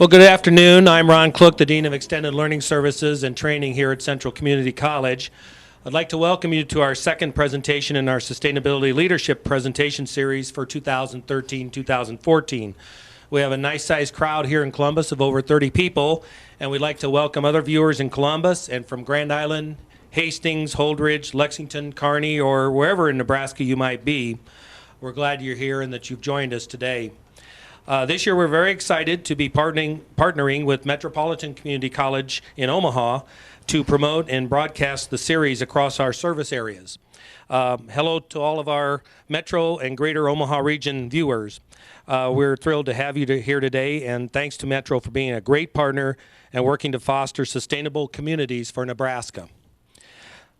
Well, good afternoon. I'm Ron Klook, the Dean of Extended Learning Services and Training here at Central Community College. I'd like to welcome you to our second presentation in our Sustainability Leadership Presentation Series for 2013-2014. We have a nice-sized crowd here in Columbus of over 30 people, and we'd like to welcome other viewers in Columbus and from Grand Island, Hastings, Holdridge, Lexington, Kearney, or wherever in Nebraska you might be. We're glad you're here and that you've joined us today. This year we're very excited to be partnering with Metropolitan Community College in Omaha to promote and broadcast the series across our service areas. Hello to all of our Metro and Greater Omaha region viewers. We're thrilled to have you here today, and thanks to Metro for being a great partner and working to foster sustainable communities for Nebraska.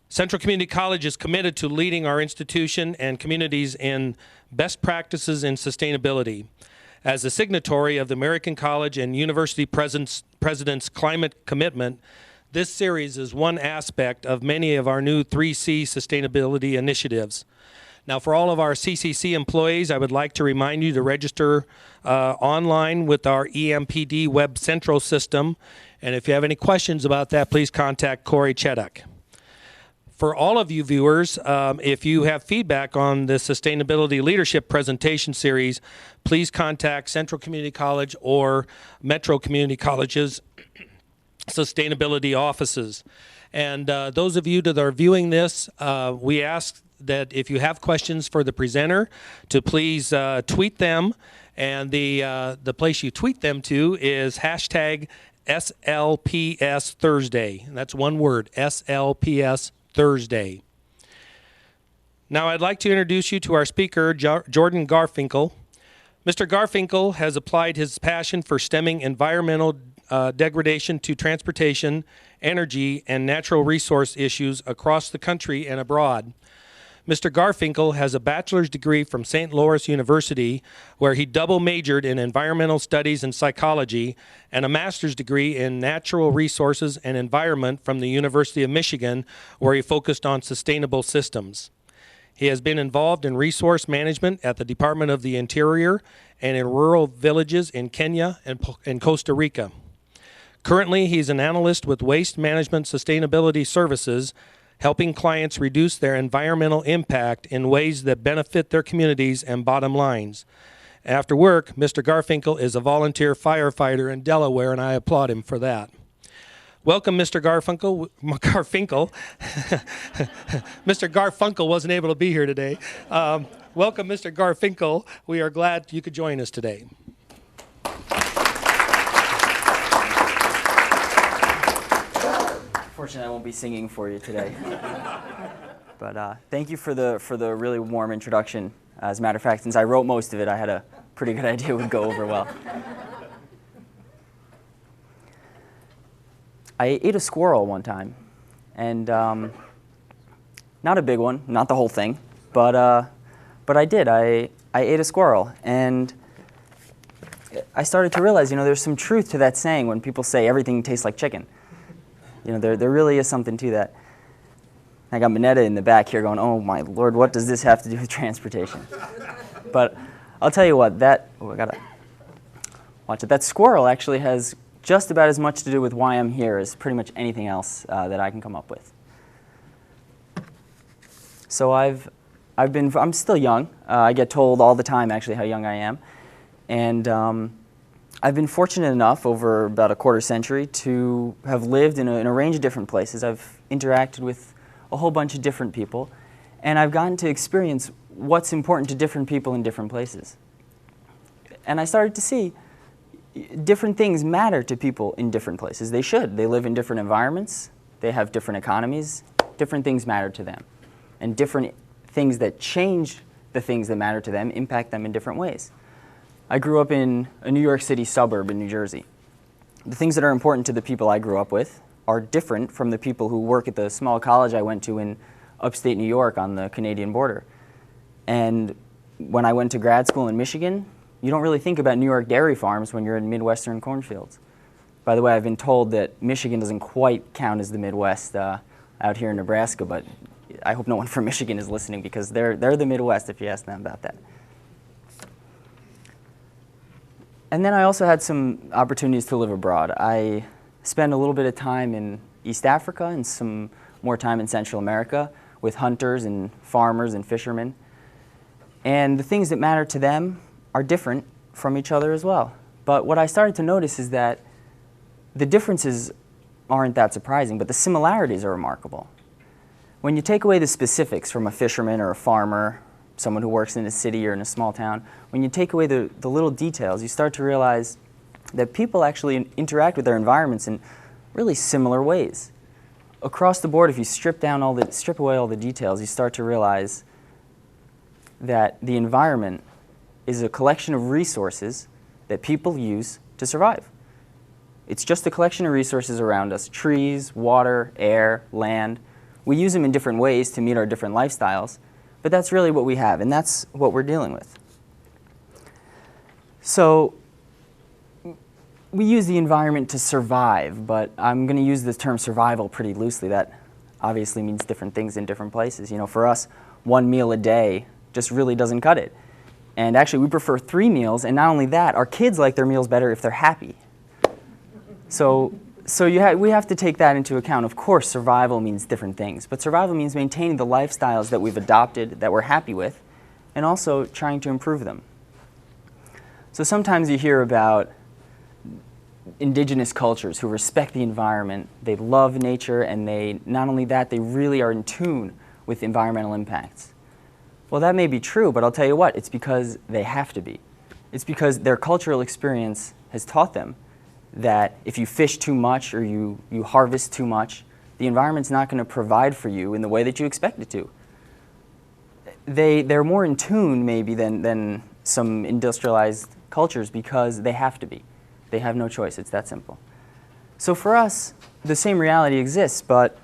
Central Community College is committed to leading our institution and communities in best practices in sustainability. As a signatory of the American College and University President's Climate Commitment, this series is one aspect of many of our new 3C sustainability initiatives. Now, for all of our CCC employees, I would like to remind you to register online with our EMPD Web Central system. And if you have any questions about that, please contact Corey Cheduk. For all of you viewers, if you have feedback on the Sustainability Leadership Presentation Series, please contact Central Community College or Metro Community College's sustainability offices. And those of you that are viewing this, we ask that if you have questions for the presenter, to please tweet them. And the place you tweet them to is hashtag SLPS Thursday. And that's one word, SLPS Thursday. Now I'd like to introduce you to our speaker, Jordan Garfinkle. Mr. Garfinkle has applied his passion for stemming environmental degradation to transportation, energy, and natural resource issues across the country and abroad. Mr. Garfinkle has a bachelor's degree from St. Louis University, where he double majored in environmental studies and psychology, and a master's degree in natural resources and environment from the University of Michigan, where he focused on sustainable systems. He has been involved in resource management at the Department of the Interior and in rural villages in Kenya and Costa Rica. Currently, he's an analyst with Waste Management Sustainability Services, helping clients reduce their environmental impact in ways that benefit their communities and bottom lines. After work, Mr. Garfinkle is a volunteer firefighter in Delaware, and I applaud him for that. Welcome, Mr. Garfinkle. Mr. Garfunkel wasn't able to be here today. Welcome, Mr. Garfinkle. We are glad you could join us today. Unfortunately, I won't be singing for you today. But thank you for the really warm introduction. As a matter of fact, since I wrote most of it, I had a pretty good idea it would go over well. I ate a squirrel one time, and not a big one, not the whole thing, but I did. I ate a squirrel, and I started to realize, there's some truth to that saying when people say everything tastes like chicken. There really is something to that. I got Minetta in the back here going, oh my Lord, what does this have to do with transportation? But I'll tell you what, I gotta watch it. That squirrel actually has just about as much to do with why I'm here as pretty much anything else that I can come up with. So I'm still young. I get told all the time actually how young I am. And I've been fortunate enough over about a quarter century to have lived in a range of different places. I've interacted with a whole bunch of different people, and I've gotten to experience what's important to different people in different places. And I started to see different things matter to people in different places. They should. They live in different environments. They have different economies. Different things matter to them. And different things that change the things that matter to them impact them in different ways. I grew up in a New York City suburb in New Jersey. The things that are important to the people I grew up with are different from the people who work at the small college I went to in upstate New York on the Canadian border. And when I went to grad school in Michigan, you don't really think about New York dairy farms when you're in Midwestern cornfields. By the way, I've been told that Michigan doesn't quite count as the Midwest out here in Nebraska, but I hope no one from Michigan is listening because they're the Midwest if you ask them about that. And then I also had some opportunities to live abroad. I spent a little bit of time in East Africa and some more time in Central America with hunters and farmers and fishermen. And the things that matter to them are different from each other as well. But what I started to notice is that the differences aren't that surprising, but the similarities are remarkable. When you take away the specifics from a fisherman or a farmer, someone who works in a city or in a small town, when you take away the little details, you start to realize that people actually interact with their environments in really similar ways. Across the board, if you strip away all the details, you start to realize that the environment is a collection of resources that people use to survive. It's just a collection of resources around us: trees, water, air, land. We use them in different ways to meet our different lifestyles, but that's really what we have, and that's what we're dealing with. So we use the environment to survive, but I'm going to use the term survival pretty loosely. That obviously means different things in different places. You know, for us, 1 meal a day just really doesn't cut it. And actually, we prefer 3 meals, and not only that, our kids like their meals better if they're happy. So we have to take that into account. Of course, survival means different things, but survival means maintaining the lifestyles that we've adopted, that we're happy with, and also trying to improve them. So sometimes you hear about indigenous cultures who respect the environment, they love nature, and not only that, they really are in tune with environmental impacts. Well, that may be true, but I'll tell you what, it's because they have to be. It's because their cultural experience has taught them that if you fish too much or you harvest too much, the environment's not going to provide for you in the way that you expect it to. They're more in tune maybe than some industrialized cultures because they have to be. They have no choice. It's that simple. So for us, the same reality exists, but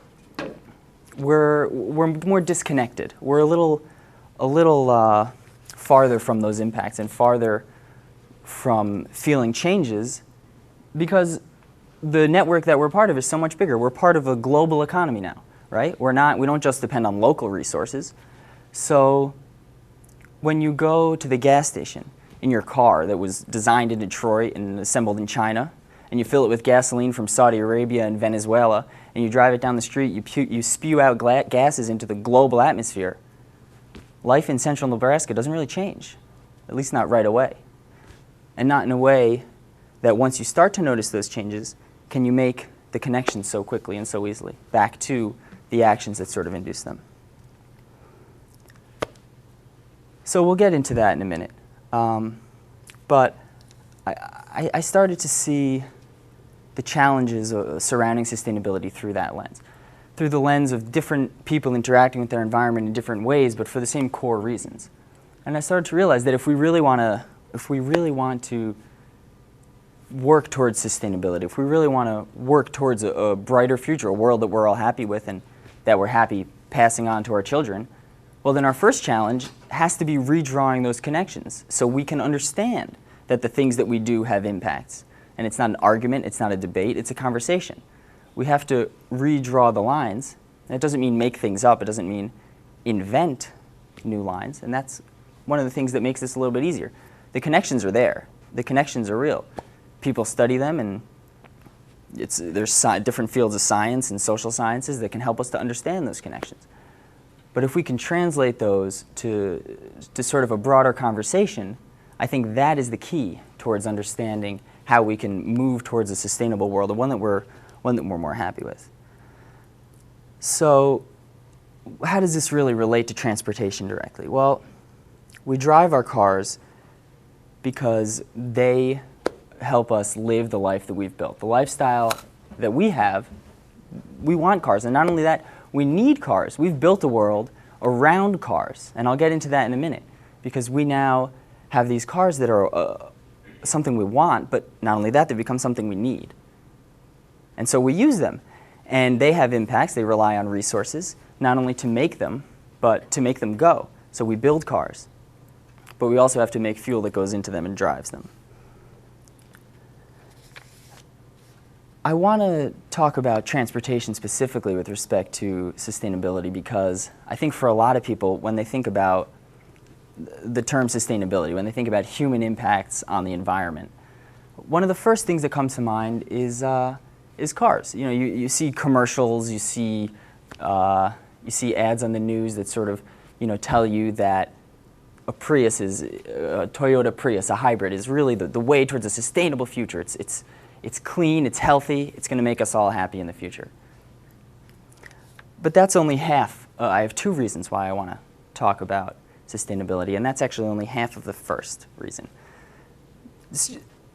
we're more disconnected. We're a little farther from those impacts and farther from feeling changes because the network that we're part of is so much bigger. We're part of a global economy now, right? We don't just depend on local resources. So when you go to the gas station in your car that was designed in Detroit and assembled in China, and you fill it with gasoline from Saudi Arabia and Venezuela, and you drive it down the street, you spew out gases into the global atmosphere, life in central Nebraska doesn't really change, at least not right away. And not in a way that once you start to notice those changes, can you make the connections so quickly and so easily back to the actions that sort of induce them. So we'll get into that in a minute. But I started to see the challenges surrounding sustainability through that lens, through the lens of different people interacting with their environment in different ways, but for the same core reasons. And I started to realize that if we really want to work towards sustainability, if we really want to work towards a brighter future, a world that we're all happy with and that we're happy passing on to our children, well, then our first challenge has to be redrawing those connections so we can understand that the things that we do have impacts. And it's not an argument, it's not a debate, it's a conversation. We have to redraw the lines. And it doesn't mean make things up, it doesn't mean invent new lines, and that's one of the things that makes this a little bit easier. The connections are there. The connections are real. People study them, and there's different fields of science and social sciences that can help us to understand those connections. But if we can translate those to sort of a broader conversation, I think that is the key towards understanding how we can move towards a sustainable world, and one that we're more happy with. So how does this really relate to transportation directly? Well, we drive our cars because they help us live the life that we've built. The lifestyle that we have, we want cars. And not only that, we need cars. We've built a world around cars. And I'll get into that in a minute, because we now have these cars that are something we want, but not only that, they become something we need. And so we use them. And they have impacts. They rely on resources, not only to make them, but to make them go. So we build cars. But we also have to make fuel that goes into them and drives them. I want to talk about transportation specifically with respect to sustainability, because I think for a lot of people, when they think about the term sustainability, when they think about human impacts on the environment, one of the first things that comes to mind is cars. You know, you see commercials, you see ads on the news that sort of, you know, tell you that a Toyota Prius, a hybrid, is really the way towards a sustainable future. It's clean, it's healthy, it's going to make us all happy in the future. But that's only half. I have two reasons why I want to talk about sustainability, and that's actually only half of the first reason.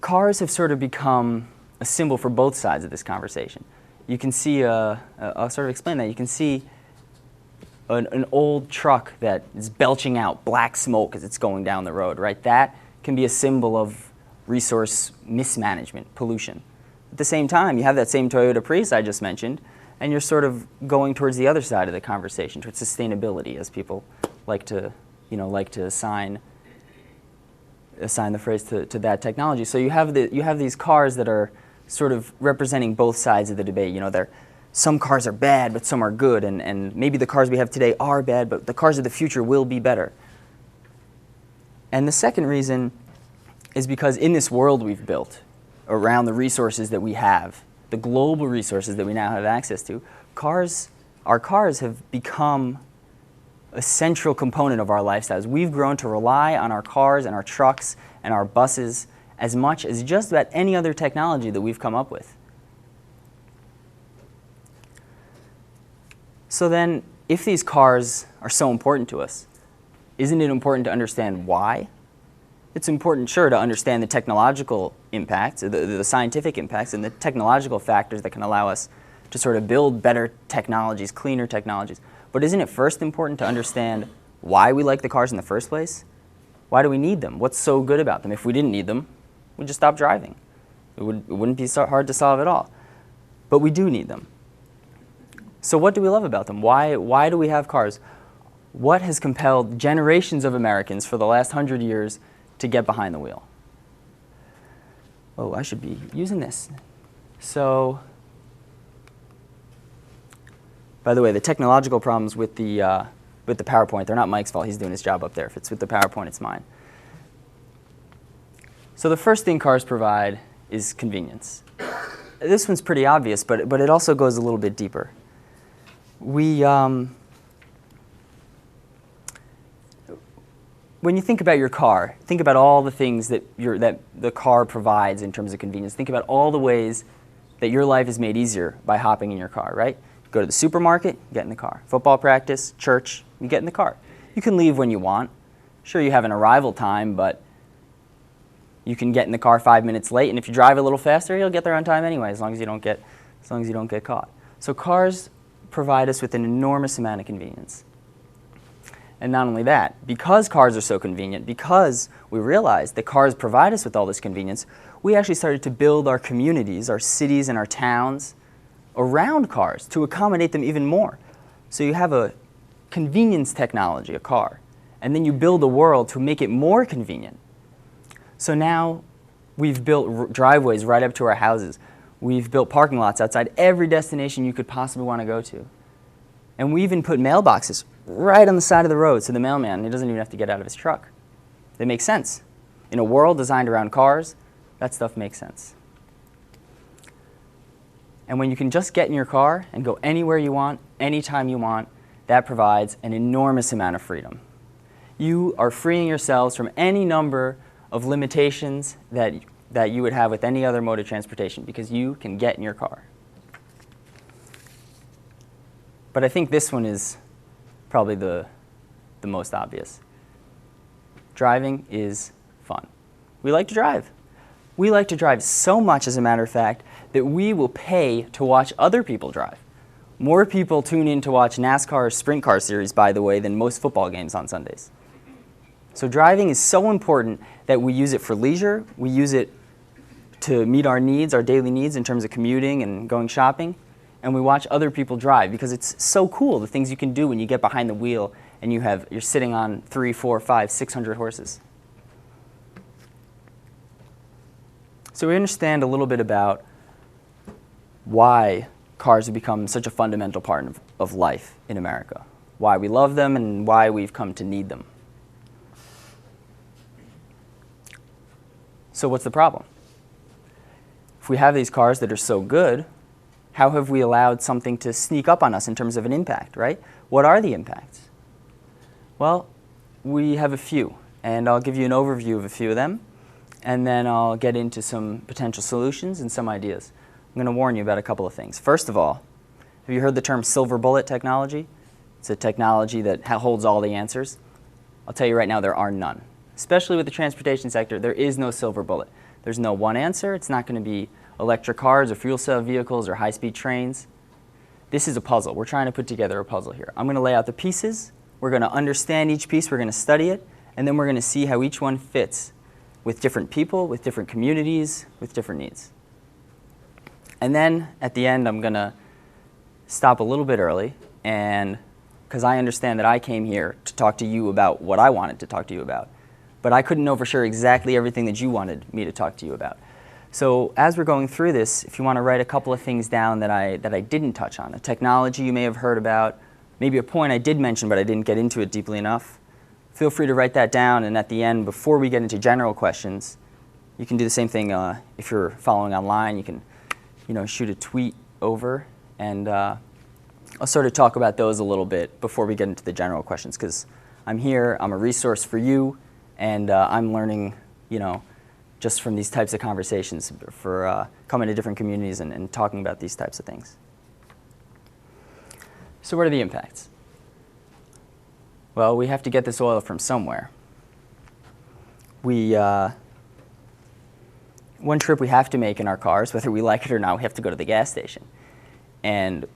Cars have sort of become a symbol for both sides of this conversation. You can see, I'll sort of explain that. You can see an old truck that is belching out black smoke as it's going down the road, right? That can be a symbol of resource mismanagement, pollution. At the same time, you have that same Toyota Prius I just mentioned, and you're sort of going towards the other side of the conversation, towards sustainability, as people like to, you know, assign the phrase to that technology. So you have these cars that are sort of representing both sides of the debate. You know, some cars are bad, but some are good, and maybe the cars we have today are bad, but the cars of the future will be better. And the second reason is because in this world we've built around the resources that we have, the global resources that we now have access to, our cars have become a central component of our lifestyles. We've grown to rely on our cars and our trucks and our buses as much as just about any other technology that we've come up with. So then, if these cars are so important to us, isn't it important to understand why? It's important, sure, to understand the technological impacts, the scientific impacts, and the technological factors that can allow us to sort of build better technologies, cleaner technologies. But isn't it first important to understand why we like the cars in the first place? Why do we need them? What's so good about them? If we didn't need them, we'd just stop driving. It wouldn't be so hard to solve at all. But we do need them. So what do we love about them? Why do we have cars? What has compelled generations of Americans for the last 100 years to get behind the wheel? Oh, I should be using this. So, by the way, the technological problems with the PowerPoint, they're not Mike's fault. He's doing his job up there. If it's with the PowerPoint, it's mine. So the first thing cars provide is convenience. This one's pretty obvious, but it also goes a little bit deeper. When you think about your car, think about all the things that the car provides in terms of convenience. Think about all the ways that your life is made easier by hopping in your car, right? Go to the supermarket, get in the car. Football practice, church, you get in the car. You can leave when you want. Sure, you have an arrival time, but you can get in the car 5 minutes late, and if you drive a little faster, you'll get there on time anyway, as long as you don't get caught. So cars provide us with an enormous amount of convenience. And not only that, because cars are so convenient, because we realized that cars provide us with all this convenience, we actually started to build our communities, our cities and our towns around cars to accommodate them even more. So you have a convenience technology, a car, and then you build a world to make it more convenient. So now we've built driveways right up to our houses. We've built parking lots outside every destination you could possibly want to go to. And we even put mailboxes right on the side of the road so the mailman, he doesn't even have to get out of his truck. It makes sense. In a world designed around cars, that stuff makes sense. And when you can just get in your car and go anywhere you want, anytime you want, that provides an enormous amount of freedom. You are freeing yourselves from any number of limitations that you would have with any other mode of transportation because you can get in your car. But I think this one is probably the most obvious. Driving is fun. We like to drive. We like to drive so much, as a matter of fact, that we will pay to watch other people drive. More people tune in to watch NASCAR sprint car series, by the way, than most football games on Sundays. So driving is so important that we use it for leisure. We use it to meet our needs, our daily needs in terms of commuting and going shopping. And we watch other people drive because it's so cool, the things you can do when you get behind the wheel and you're sitting on 3, 4, 5, 600 horses. So we understand a little bit about why cars have become such a fundamental part of life in America, why we love them and why we've come to need them. So what's the problem? If we have these cars that are so good, how have we allowed something to sneak up on us in terms of an impact, right? What are the impacts? Well, we have a few, and I'll give you an overview of a few of them, and then I'll get into some potential solutions and some ideas. I'm going to warn you about a couple of things. First of all, have you heard the term silver bullet technology? It's a technology that holds all the answers. I'll tell you right now, there are none. Especially with the transportation sector, there is no silver bullet. There's no one answer. It's not going to be electric cars or fuel cell vehicles or high-speed trains. This is a puzzle. We're trying to put together a puzzle here. I'm going to lay out the pieces. We're going to understand each piece. We're going to study it. And then we're going to see how each one fits with different people, with different communities, with different needs. And then at the end, I'm going to stop a little bit early, and because I understand that I came here to talk to you about what I wanted to talk to you about. But I couldn't know for sure exactly everything that you wanted me to talk to you about. So as we're going through this, if you want to write a couple of things down that I didn't touch on, a technology you may have heard about, maybe a point I did mention but I didn't get into it deeply enough, feel free to write that down, and at the end, before we get into general questions, you can do the same thing if you're following online. You can shoot a tweet over, and I'll sort of talk about those a little bit before we get into the general questions, because I'm here, I'm a resource for you, and I'm learning, just from these types of conversations for coming to different communities and talking about these types of things. So what are the impacts? Well, we have to get this oil from somewhere. One trip we have to make in our cars, whether we like it or not, we have to go to the gas station. And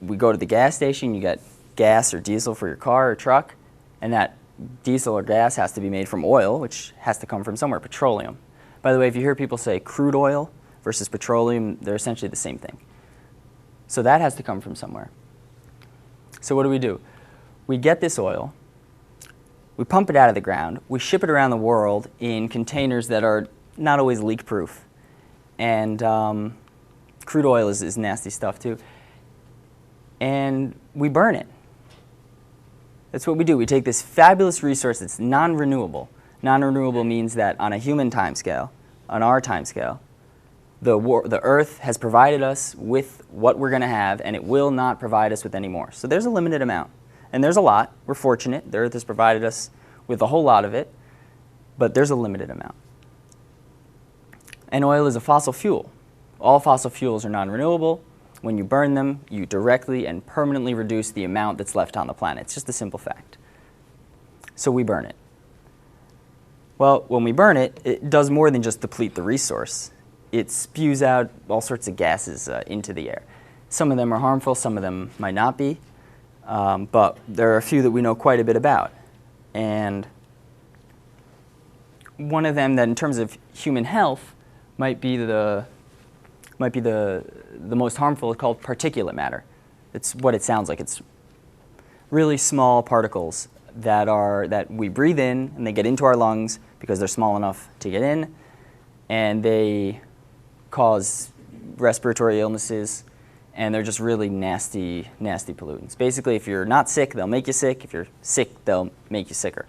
we go to the gas station, you get gas or diesel for your car or truck, and that diesel or gas has to be made from oil, which has to come from somewhere, petroleum. By the way, if you hear people say crude oil versus petroleum, they're essentially the same thing. So that has to come from somewhere. So what do? We get this oil, we pump it out of the ground, we ship it around the world in containers that are not always leak-proof. And crude oil is nasty stuff too. And we burn it. That's what we do. We take this fabulous resource that's non-renewable. Non-renewable means that on a human timescale, on our timescale, the Earth has provided us with what we're going to have, and it will not provide us with any more. So there's a limited amount. And there's a lot. We're fortunate. The Earth has provided us with a whole lot of it, but there's a limited amount. And oil is a fossil fuel. All fossil fuels are non-renewable. When you burn them, you directly and permanently reduce the amount that's left on the planet. It's just a simple fact. So we burn it. Well, when we burn it, it does more than just deplete the resource. It spews out all sorts of gases into the air. Some of them are harmful, some of them might not be, but there are a few that we know quite a bit about. And one of them that in terms of human health might be the most harmful, is called particulate matter. It's what it sounds like. It's really small particles that we breathe in, and they get into our lungs because they're small enough to get in, and they cause respiratory illnesses, and they're just really nasty, nasty pollutants. Basically, if you're not sick, they'll make you sick. If you're sick, they'll make you sicker.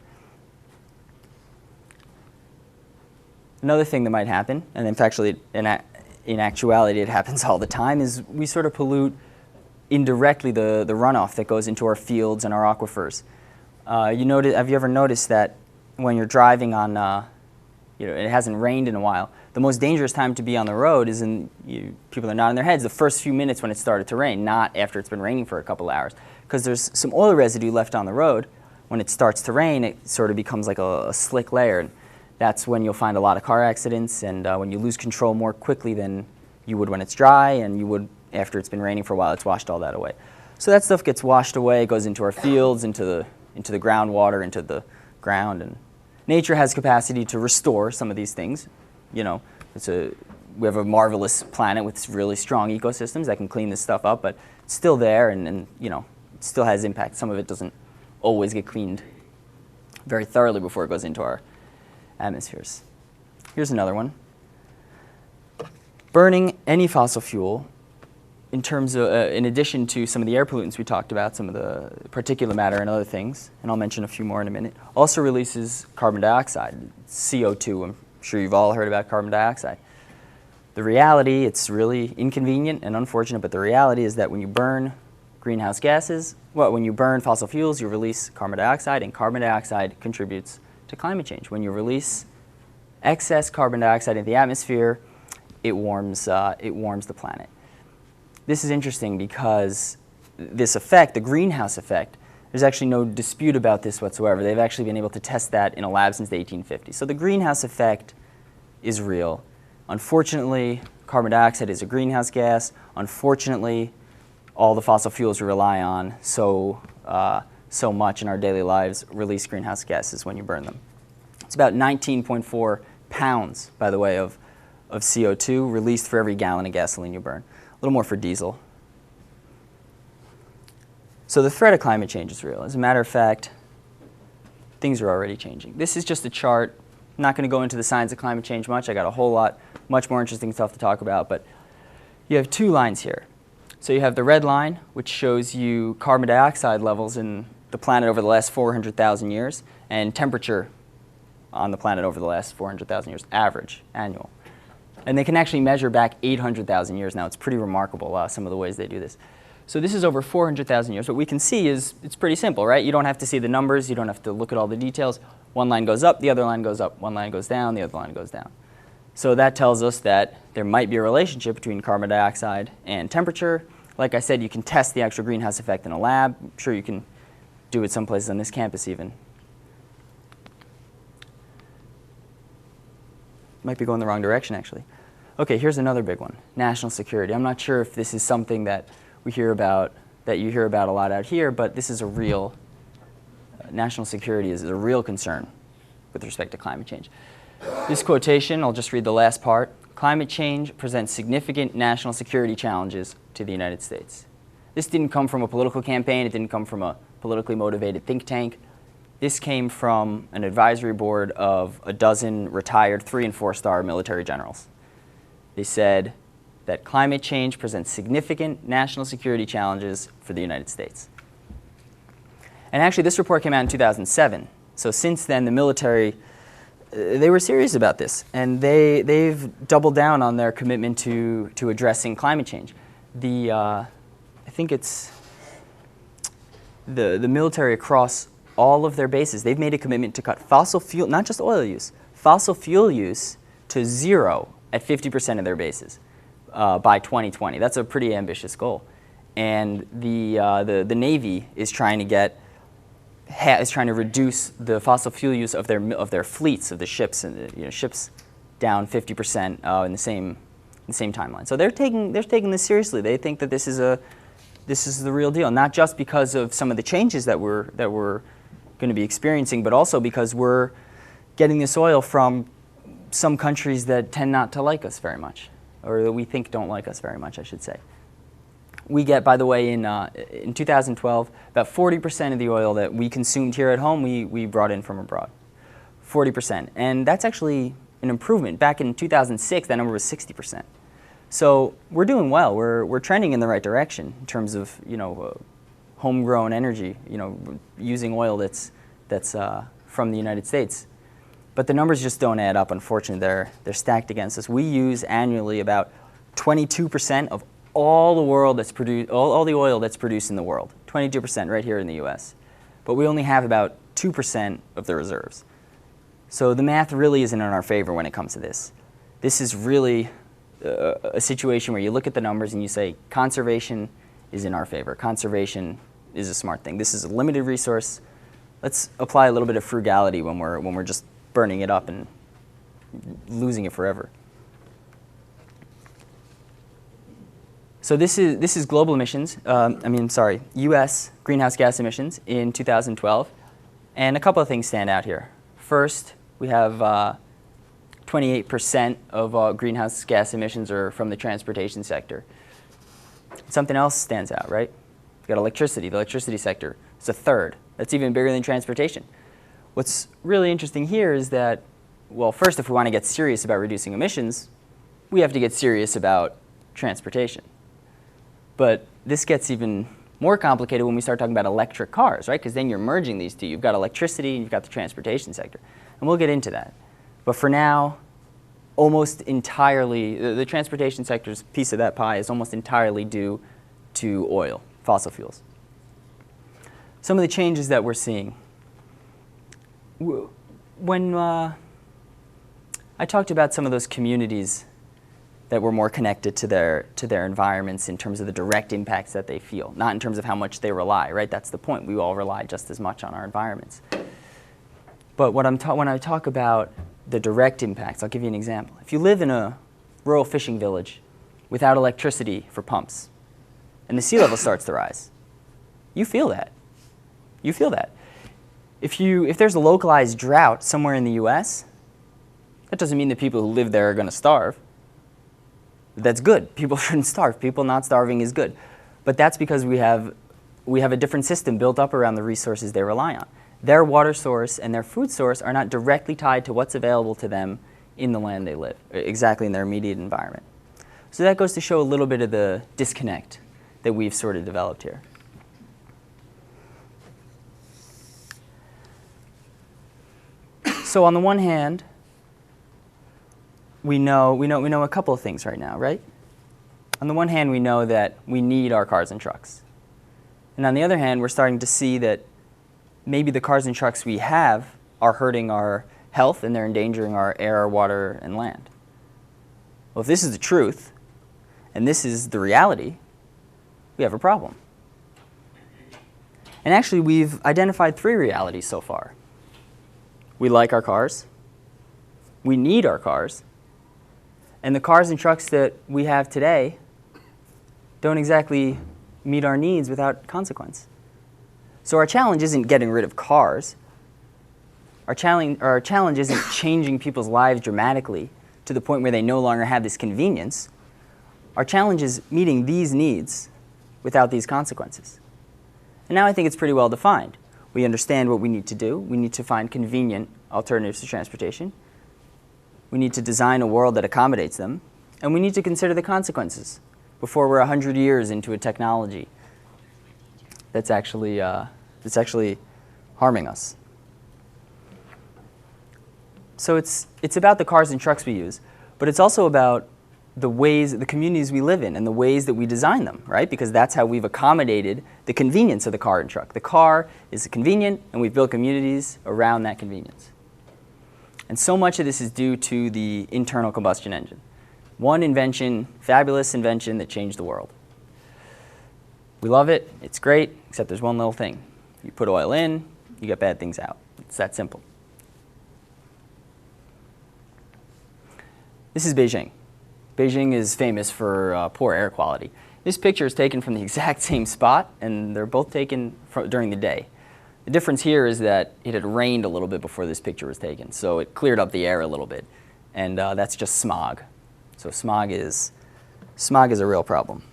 Another thing that might happen, and in fact, in actuality it happens all the time, is we sort of pollute indirectly the runoff that goes into our fields and our aquifers. Have you ever noticed that when you're driving on, it hasn't rained in a while, the most dangerous time to be on the road is people are nodding their heads, the first few minutes when it started to rain, not after it's been raining for a couple hours. Because there's some oil residue left on the road. When it starts to rain, it sort of becomes like a slick layer. And that's when you'll find a lot of car accidents, and when you lose control more quickly than you would when it's dry, and you would after it's been raining for a while. It's washed all that away. So that stuff gets washed away, goes into our fields, into the groundwater, into the ground, and nature has capacity to restore some of these things. We have a marvelous planet with really strong ecosystems that can clean this stuff up, but it's still there, and it still has impact. Some of it doesn't always get cleaned very thoroughly before it goes into our atmospheres. Here's another one. Burning any fossil fuel, in terms of, in addition to some of the air pollutants we talked about, some of the particulate matter and other things, and I'll mention a few more in a minute, also releases carbon dioxide, CO2. I'm sure you've all heard about carbon dioxide. The reality, it's really inconvenient and unfortunate, but the reality is that when you burn greenhouse gases, well, when you burn fossil fuels, you release carbon dioxide, and carbon dioxide contributes to climate change. When you release excess carbon dioxide into the atmosphere, it warms the planet. This is interesting because this effect, the greenhouse effect, there's actually no dispute about this whatsoever. They've actually been able to test that in a lab since the 1850s. So the greenhouse effect is real. Unfortunately, carbon dioxide is a greenhouse gas. Unfortunately, all the fossil fuels we rely on so much in our daily lives release greenhouse gases when you burn them. It's about 19.4 pounds, by the way, of CO2 released for every gallon of gasoline you burn. A little more for diesel. So the threat of climate change is real. As a matter of fact, things are already changing. This is just a chart. I'm not going to go into the science of climate change much. I got a whole lot, much more interesting stuff to talk about. But you have two lines here. So you have the red line, which shows you carbon dioxide levels in the planet over the last 400,000 years, and temperature on the planet over the last 400,000 years, average, annual. And they can actually measure back 800,000 years now. It's pretty remarkable, some of the ways they do this. So this is over 400,000 years. What we can see is it's pretty simple, right? You don't have to see the numbers. You don't have to look at all the details. One line goes up, the other line goes up. One line goes down, the other line goes down. So that tells us that there might be a relationship between carbon dioxide and temperature. Like I said, you can test the actual greenhouse effect in a lab. I'm sure you can do it some places on this campus even. Might be going the wrong direction, actually. Okay, here's another big one, national security. I'm not sure if this is something that we hear about, that you hear about a lot out here, but this is a real, national security is a real concern with respect to climate change. This quotation, I'll just read the last part. Climate change presents significant national security challenges to the United States. This didn't come from a political campaign. It didn't come from a politically motivated think tank. This came from an advisory board of a dozen retired 3- and 4-star military generals. They said that climate change presents significant national security challenges for the United States. And actually, this report came out in 2007. So since then, the military, they were serious about this. And they've doubled down on their commitment to addressing climate change. I think it's the military across all of their bases, they've made a commitment to cut fossil fuel, not just oil use, fossil fuel use to zero at 50% of their bases by 2020. That's a pretty ambitious goal. And the Navy is trying to reduce the fossil fuel use of their fleets, of the ships, and ships down 50% in the same timeline. So they're taking this seriously. They think that this is the real deal, not just because of some of the changes that we're going to be experiencing, but also because we're getting this oil from some countries that tend not to like us very much, or that we think don't like us very much, I should say. We get, by the way, in 2012, about 40% of the oil that we consumed here at home, we brought in from abroad. 40%. And that's actually an improvement. Back in 2006, that number was 60%. So we're doing well. We're trending in the right direction in terms of homegrown energy, using oil that's from the United States. But the numbers just don't add up, unfortunately. They're stacked against us. We use annually about 22% of all the world that's produced, all the oil that's produced in the world. 22% right here in the US. But we only have about 2% of the reserves. So the math really isn't in our favor when it comes to this. This is really a situation where you look at the numbers and you say conservation is in our favor. Conservation is a smart thing. This is a limited resource. Let's apply a little bit of frugality when we're just burning it up and losing it forever. So this is global emissions. U.S. greenhouse gas emissions in 2012, and a couple of things stand out here. First, we have 28% of greenhouse gas emissions are from the transportation sector. Something else stands out, right? We've got electricity. The electricity sector is a third. That's even bigger than transportation. What's really interesting here is that, well, first, if we want to get serious about reducing emissions, we have to get serious about transportation. But this gets even more complicated when we start talking about electric cars, right? Because then you're merging these two. You've got electricity and you've got the transportation sector. And we'll get into that. But for now, almost entirely, the transportation sector's piece of that pie is almost entirely due to oil, fossil fuels. Some of the changes that we're seeing. When I talked about some of those communities that were more connected to their environments in terms of the direct impacts that they feel, not in terms of how much they rely, right? That's the point. We all rely just as much on our environments. But when I talk about the direct impacts, I'll give you an example. If you live in a rural fishing village without electricity for pumps, and the sea level starts to rise, you feel that. You feel that. If there's a localized drought somewhere in the US, that doesn't mean the people who live there are going to starve. That's good. People shouldn't starve. People not starving is good. But that's because we have a different system built up around the resources they rely on. Their water source and their food source are not directly tied to what's available to them in the land they live, exactly in their immediate environment. So that goes to show a little bit of the disconnect that we've sort of developed here. So on the one hand, we know a couple of things right now, right? On the one hand, we know that we need our cars and trucks. And on the other hand, we're starting to see that maybe the cars and trucks we have are hurting our health and they're endangering our air, water, and land. Well, if this is the truth, and this is the reality, we have a problem. And actually, we've identified 3 realities so far. We like our cars, we need our cars, and the cars and trucks that we have today don't exactly meet our needs without consequence. So our challenge isn't getting rid of cars. Our challenge isn't changing people's lives dramatically to the point where they no longer have this convenience. Our challenge is meeting these needs without these consequences. And now I think it's pretty well defined. We understand what we need to do. We need to find convenient alternatives to transportation. We need to design a world that accommodates them. And we need to consider the consequences before we're 100 years into a technology that's actually harming us. So it's about the cars and trucks we use, but it's also about the communities we live in and the ways that we design them, right? Because that's how we've accommodated the convenience of the car and truck. The car is convenient, and we've built communities around that convenience. And so much of this is due to the internal combustion engine. One invention, fabulous invention that changed the world. We love it, it's great, except there's one little thing. You put oil in, you get bad things out. It's that simple. This is Beijing. Beijing is famous for poor air quality. This picture is taken from the exact same spot, and they're both taken during the day. The difference here is that it had rained a little bit before this picture was taken, so it cleared up the air a little bit, and that's just smog. So smog is a real problem.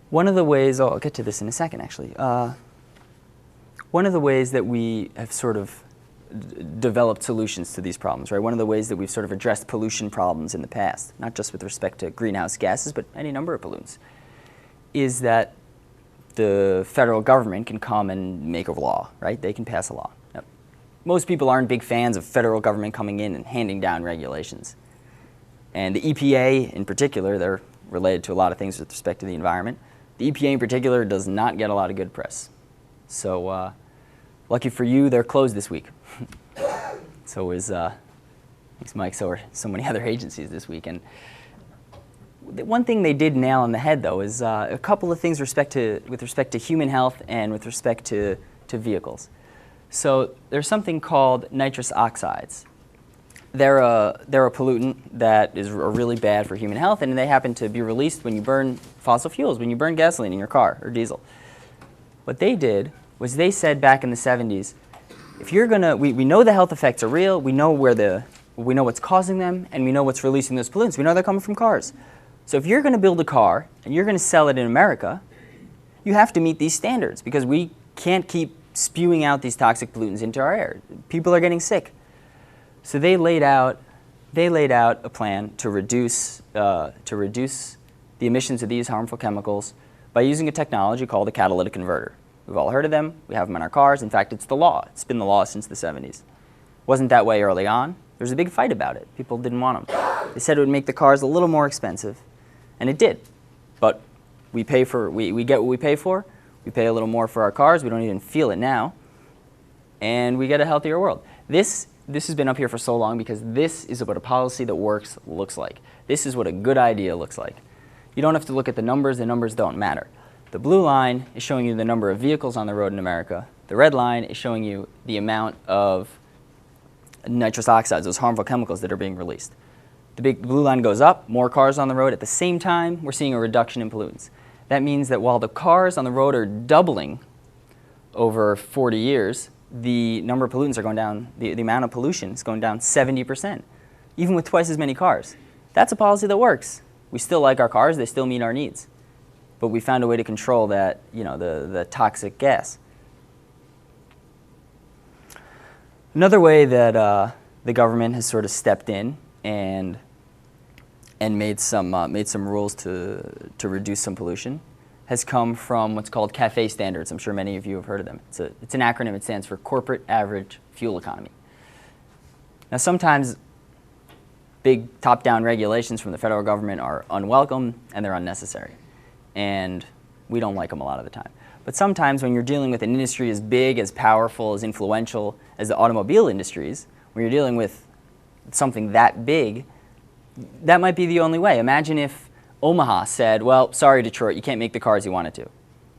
One of the ways, I'll get to this in a second actually, one of the ways that we have sort of developed solutions to these problems, right? One of the ways that we've sort of addressed pollution problems in the past, not just with respect to greenhouse gases, but any number of pollutants, is that the federal government can come and make a law, right? They can pass a law. Now, most people aren't big fans of federal government coming in and handing down regulations. And the EPA in particular, they're related to a lot of things with respect to the environment. The EPA in particular does not get a lot of good press. So lucky for you, they're closed this week. So is thanks Mike, so are so many other agencies this week. And the one thing they did nail on the head though is a couple of things with respect to human health and with respect to vehicles. So there's something called nitrous oxides. They're a pollutant that is really bad for human health, and they happen to be released when you burn fossil fuels, when you burn gasoline in your car or diesel. What they did was they said back in the 70s, if you're gonna, we know the health effects are real, we know what's causing them, and we know what's releasing those pollutants. We know they're coming from cars. So if you're gonna build a car and you're gonna sell it in America, you have to meet these standards because we can't keep spewing out these toxic pollutants into our air. People are getting sick. So they laid out a plan to reduce the emissions of these harmful chemicals by using a technology called a catalytic converter. We've all heard of them. We have them in our cars. In fact, it's the law. It's been the law since the 70s. Wasn't that way early on. There was a big fight about it. People didn't want them. They said it would make the cars a little more expensive, and it did. But we get what we pay for. We pay a little more for our cars. We don't even feel it now, and we get a healthier world. This has been up here for so long because this is what a policy that works looks like. This is what a good idea looks like. You don't have to look at the numbers don't matter. The blue line is showing you the number of vehicles on the road in America. The red line is showing you the amount of nitrous oxides, those harmful chemicals that are being released. The big blue line goes up, more cars on the road. At the same time, we're seeing a reduction in pollutants. That means that while the cars on the road are doubling over 40 years, the number of pollutants are going down, the amount of pollution is going down 70%, even with twice as many cars. That's a policy that works. We still like our cars, they still meet our needs. But we found a way to control that, the toxic gas. Another way that the government has sort of stepped in and made some rules to reduce some pollution has come from what's called CAFE standards. I'm sure many of you have heard of them. It's an acronym. It stands for Corporate Average Fuel Economy. Now, sometimes big top-down regulations from the federal government are unwelcome and they're unnecessary, and we don't like them a lot of the time. But sometimes when you're dealing with an industry as big, as powerful, as influential as the automobile industries, when you're dealing with something that big, that might be the only way. Imagine if Omaha said, well, sorry, Detroit, you can't make the cars you wanted to.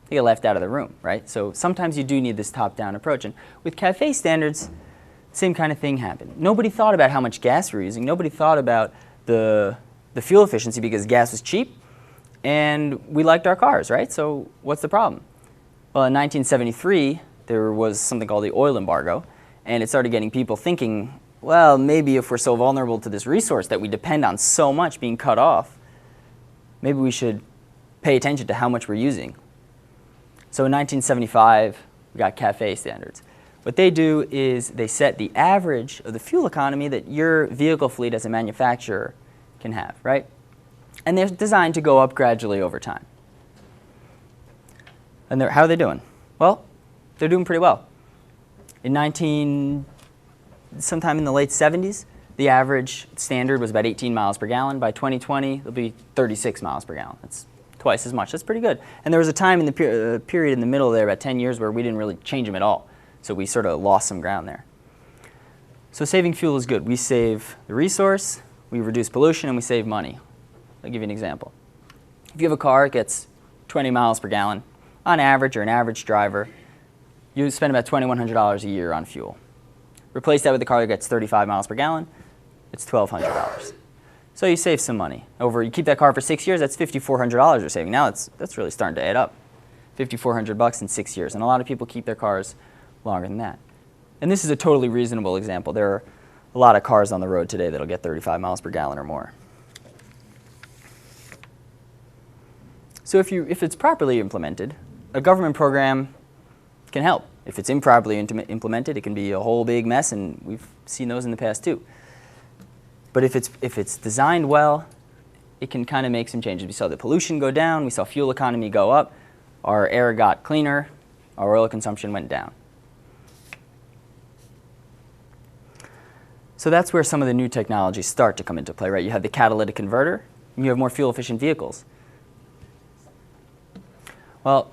They get left out of the room, right? So sometimes you do need this top-down approach. And with CAFE standards, same kind of thing happened. Nobody thought about how much gas we're using. Nobody thought about the fuel efficiency because gas was cheap and we liked our cars, right? So what's the problem? Well, in 1973, there was something called the oil embargo, and it started getting people thinking, well, maybe if we're so vulnerable to this resource that we depend on so much being cut off, maybe we should pay attention to how much we're using. So in 1975, we got CAFE standards. What they do is they set the average of the fuel economy that your vehicle fleet as a manufacturer can have, right? And they're designed to go up gradually over time. And how are they doing? Well, they're doing pretty well. Sometime in the late 70s, the average standard was about 18 miles per gallon. By 2020, it'll be 36 miles per gallon. That's twice as much. That's pretty good. And there was a time in the period in the middle there, about 10 years, where we didn't really change them at all. So we sort of lost some ground there. So saving fuel is good. We save the resource, we reduce pollution, and we save money. I'll give you an example. If you have a car that gets 20 miles per gallon, on average, or an average driver, you spend about $2,100 a year on fuel. Replace that with a car that gets 35 miles per gallon, it's $1,200. So you save some money. You keep that car for 6 years, that's $5,400 you're saving. Now that's really starting to add up. $5,400 in 6 years. And a lot of people keep their cars longer than that. And this is a totally reasonable example. There are a lot of cars on the road today that'll get 35 miles per gallon or more. So if it's properly implemented, a government program can help. If it's improperly implemented, it can be a whole big mess, and we've seen those in the past too. But if it's designed well, it can kind of make some changes. We saw the pollution go down, we saw fuel economy go up, our air got cleaner, our oil consumption went down. So that's where some of the new technologies start to come into play, right? You have the catalytic converter, and you have more fuel-efficient vehicles. Well,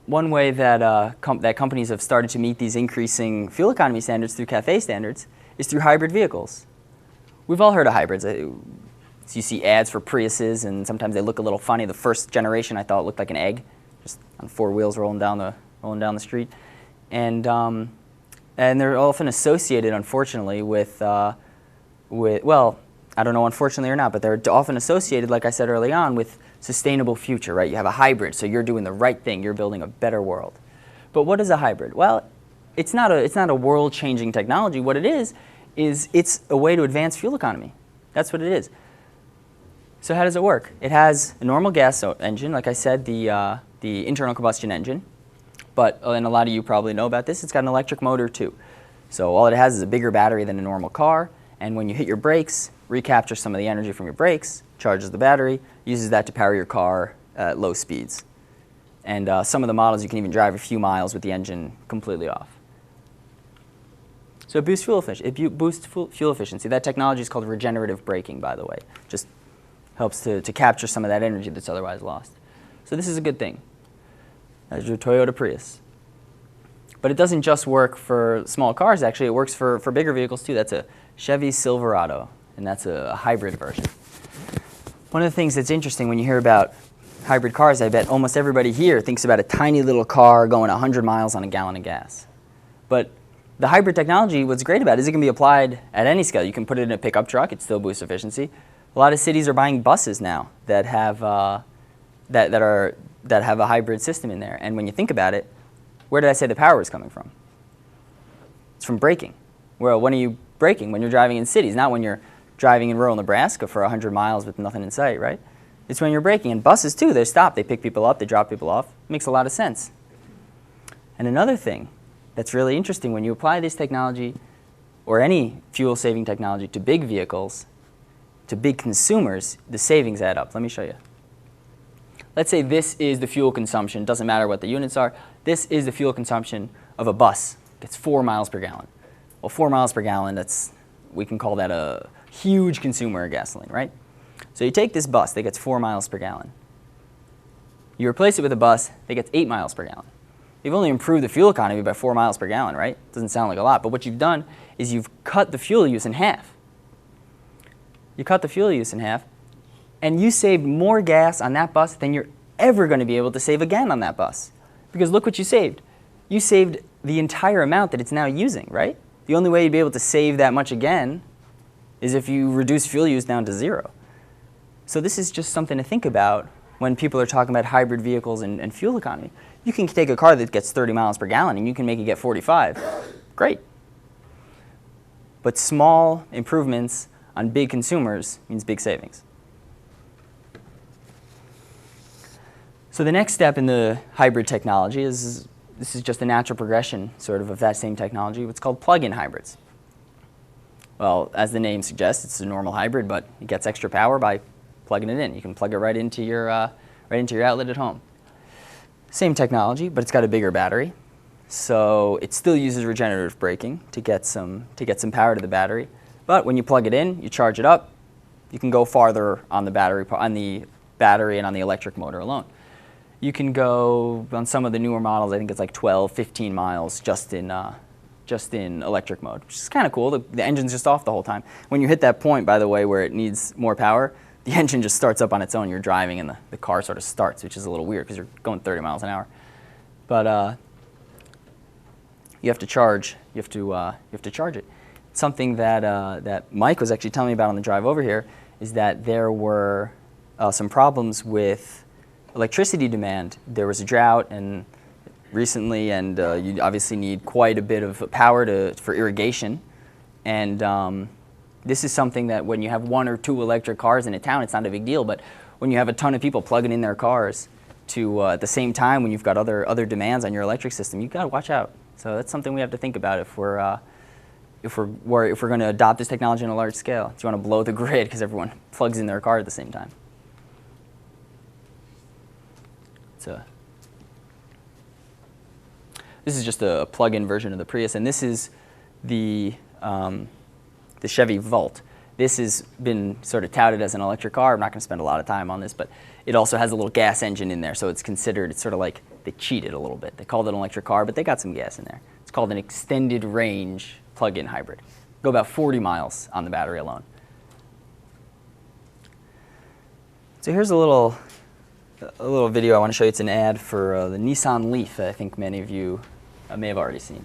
one way that companies have started to meet these increasing fuel economy standards through CAFE standards is through hybrid vehicles. We've all heard of hybrids. So you see ads for Priuses, and sometimes they look a little funny. The first generation, I thought, looked like an egg, just on four wheels rolling down the street. And they're often associated, unfortunately, with well, I don't know, unfortunately or not, but they're often associated, like I said early on, with sustainable future, right? You have a hybrid, so you're doing the right thing. You're building a better world. But what is a hybrid? Well, it's not a world-changing technology. What it is it's a way to advance fuel economy. That's what it is. So how does it work? It has a normal gas engine, like I said, the internal combustion engine. But, and a lot of you probably know about this, it's got an electric motor too. So all it has is a bigger battery than a normal car, and when you hit your brakes, recaptures some of the energy from your brakes, charges the battery, uses that to power your car at low speeds. And some of the models you can even drive a few miles with the engine completely off. So it boosts fuel efficiency. It boosts fuel efficiency. That technology is called regenerative braking, by the way. Just helps to capture some of that energy that's otherwise lost. So this is a good thing. That's your Toyota Prius. But it doesn't just work for small cars, actually. It works for bigger vehicles, too. That's a Chevy Silverado, and that's a hybrid version. One of the things that's interesting when you hear about hybrid cars, I bet almost everybody here thinks about a tiny little car going 100 miles on a gallon of gas. But the hybrid technology, what's great about it is it can be applied at any scale. You can put it in a pickup truck, it still boosts efficiency. A lot of cities are buying buses now that have that have a hybrid system in there. And when you think about it, where did I say the power is coming from? It's from braking. Well, when are you braking? When you're driving in cities, not when you're driving in rural Nebraska for 100 miles with nothing in sight, right? It's when you're braking. And buses, too, they stop. They pick people up. They drop people off. It makes a lot of sense. And another thing that's really interesting, when you apply this technology or any fuel-saving technology to big vehicles, to big consumers, the savings add up. Let me show you. Let's say this is the fuel consumption. Doesn't matter what the units are. This is the fuel consumption of a bus. It's 4 miles per gallon. Well, 4 miles per gallon, we can call that a huge consumer of gasoline, right? So you take this bus that gets 4 miles per gallon. You replace it with a bus that gets 8 miles per gallon. You've only improved the fuel economy by 4 miles per gallon, right? Doesn't sound like a lot, but what you've done is you've cut the fuel use in half. You cut the fuel use in half, and you saved more gas on that bus than you're ever going to be able to save again on that bus. Because look what you saved. You saved the entire amount that it's now using, right? The only way you'd be able to save that much again is if you reduce fuel use down to 0. So this is just something to think about when people are talking about hybrid vehicles and fuel economy. You can take a car that gets 30 miles per gallon and you can make it get 45. Great. But small improvements on big consumers means big savings. So the next step in the hybrid technology is, this is just a natural progression sort of that same technology. What's called plug-in hybrids. Well, as the name suggests, it's a normal hybrid, but it gets extra power by plugging it in. You can plug it right into your outlet at home. Same technology, but it's got a bigger battery. So it still uses regenerative braking to get some power to the battery. But when you plug it in, you charge it up, you can go farther on the battery and on the electric motor alone. You can go on some of the newer models, I think it's like 12, 15 miles just in electric mode, which is kind of cool. The engine's just off the whole time. When you hit that point, by the way, where it needs more power, the engine just starts up on its own. You're driving and the car sort of starts, which is a little weird because you're going 30 miles an hour. But you have to charge. You have to charge it. Something that Mike was actually telling me about on the drive over here is that there were some problems with electricity demand. There was a drought and recently, and you obviously need quite a bit of power for irrigation. And this is something that when you have 1 or 2 electric cars in a town, it's not a big deal. But when you have a ton of people plugging in their cars at the same time, when you've got other demands on your electric system, you've got to watch out. So that's something we have to think about if we're going to adopt this technology on a large scale. Do you want to blow the grid because everyone plugs in their car at the same time? This is just a plug-in version of the Prius, and this is the Chevy Volt. This has been sort of touted as an electric car. I'm not going to spend a lot of time on this, but it also has a little gas engine in there, so it's sort of like they cheated a little bit. They called it an electric car, but they got some gas in there. It's called an extended range plug-in hybrid. Go about 40 miles on the battery alone. So here's a little video I want to show you. It's an ad for the Nissan Leaf that I think many of you may have already seen.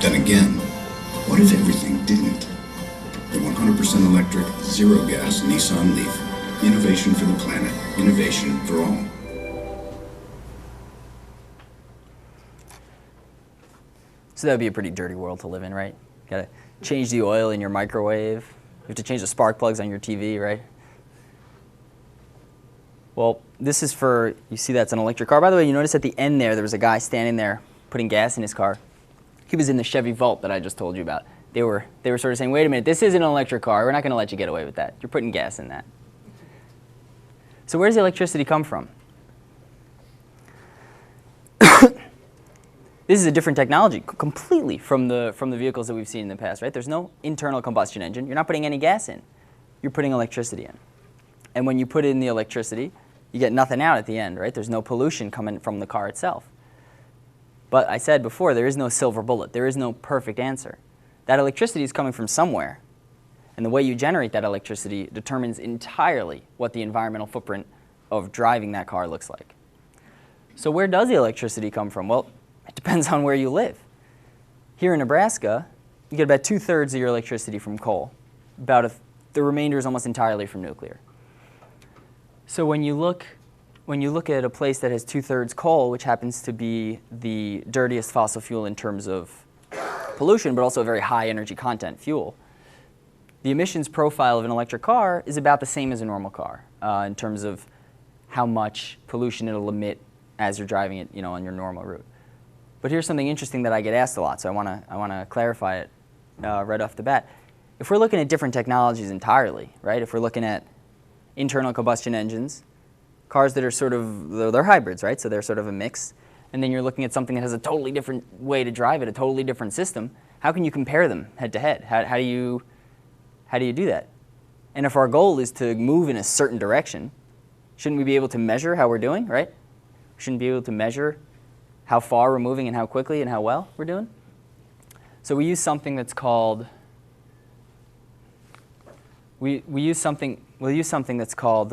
Then again, what if everything didn't? The 100% electric, zero gas Nissan Leaf. Innovation for the planet. Innovation for all. So that would be a pretty dirty world to live in, right? You gotta change the oil in your microwave. You have to change the spark plugs on your TV, right? Well, this is for, you see that's an electric car. By the way, you notice at the end there was a guy standing there putting gas in his car. He was in the Chevy Volt that I just told you about. They were sort of saying, wait a minute, this isn't an electric car. We're not going to let you get away with that. You're putting gas in that. So where does the electricity come from? This is a different technology completely from the vehicles that we've seen in the past, right? There's no internal combustion engine. You're not putting any gas in. You're putting electricity in. And when you put in the electricity, you get nothing out at the end, right? There's no pollution coming from the car itself. But I said before, there is no silver bullet. There is no perfect answer. That electricity is coming from somewhere. And the way you generate that electricity determines entirely what the environmental footprint of driving that car looks like. So where does the electricity come from? Well, it depends on where you live. Here in Nebraska, you get about 2/3 of your electricity from coal. The remainder is almost entirely from nuclear. So when you look at a place that has 2/3 coal, which happens to be the dirtiest fossil fuel in terms of pollution, but also a very high energy content fuel, the emissions profile of an electric car is about the same as a normal car in terms of how much pollution it'll emit as you're driving it, on your normal route. But here's something interesting that I get asked a lot, so I want to clarify it right off the bat. If we're looking at different technologies entirely, right? If we're looking at internal combustion engines, cars that are they're hybrids, right? So they're sort of a mix. And then you're looking at something that has a totally different way to drive it, a totally different system. How can you compare them head to head? How do you do that? And if our goal is to move in a certain direction, shouldn't we be able to measure how we're doing, right? Shouldn't we be able to measure how far we're moving and how quickly and how well we're doing? So we use something that's called we'll use something that's called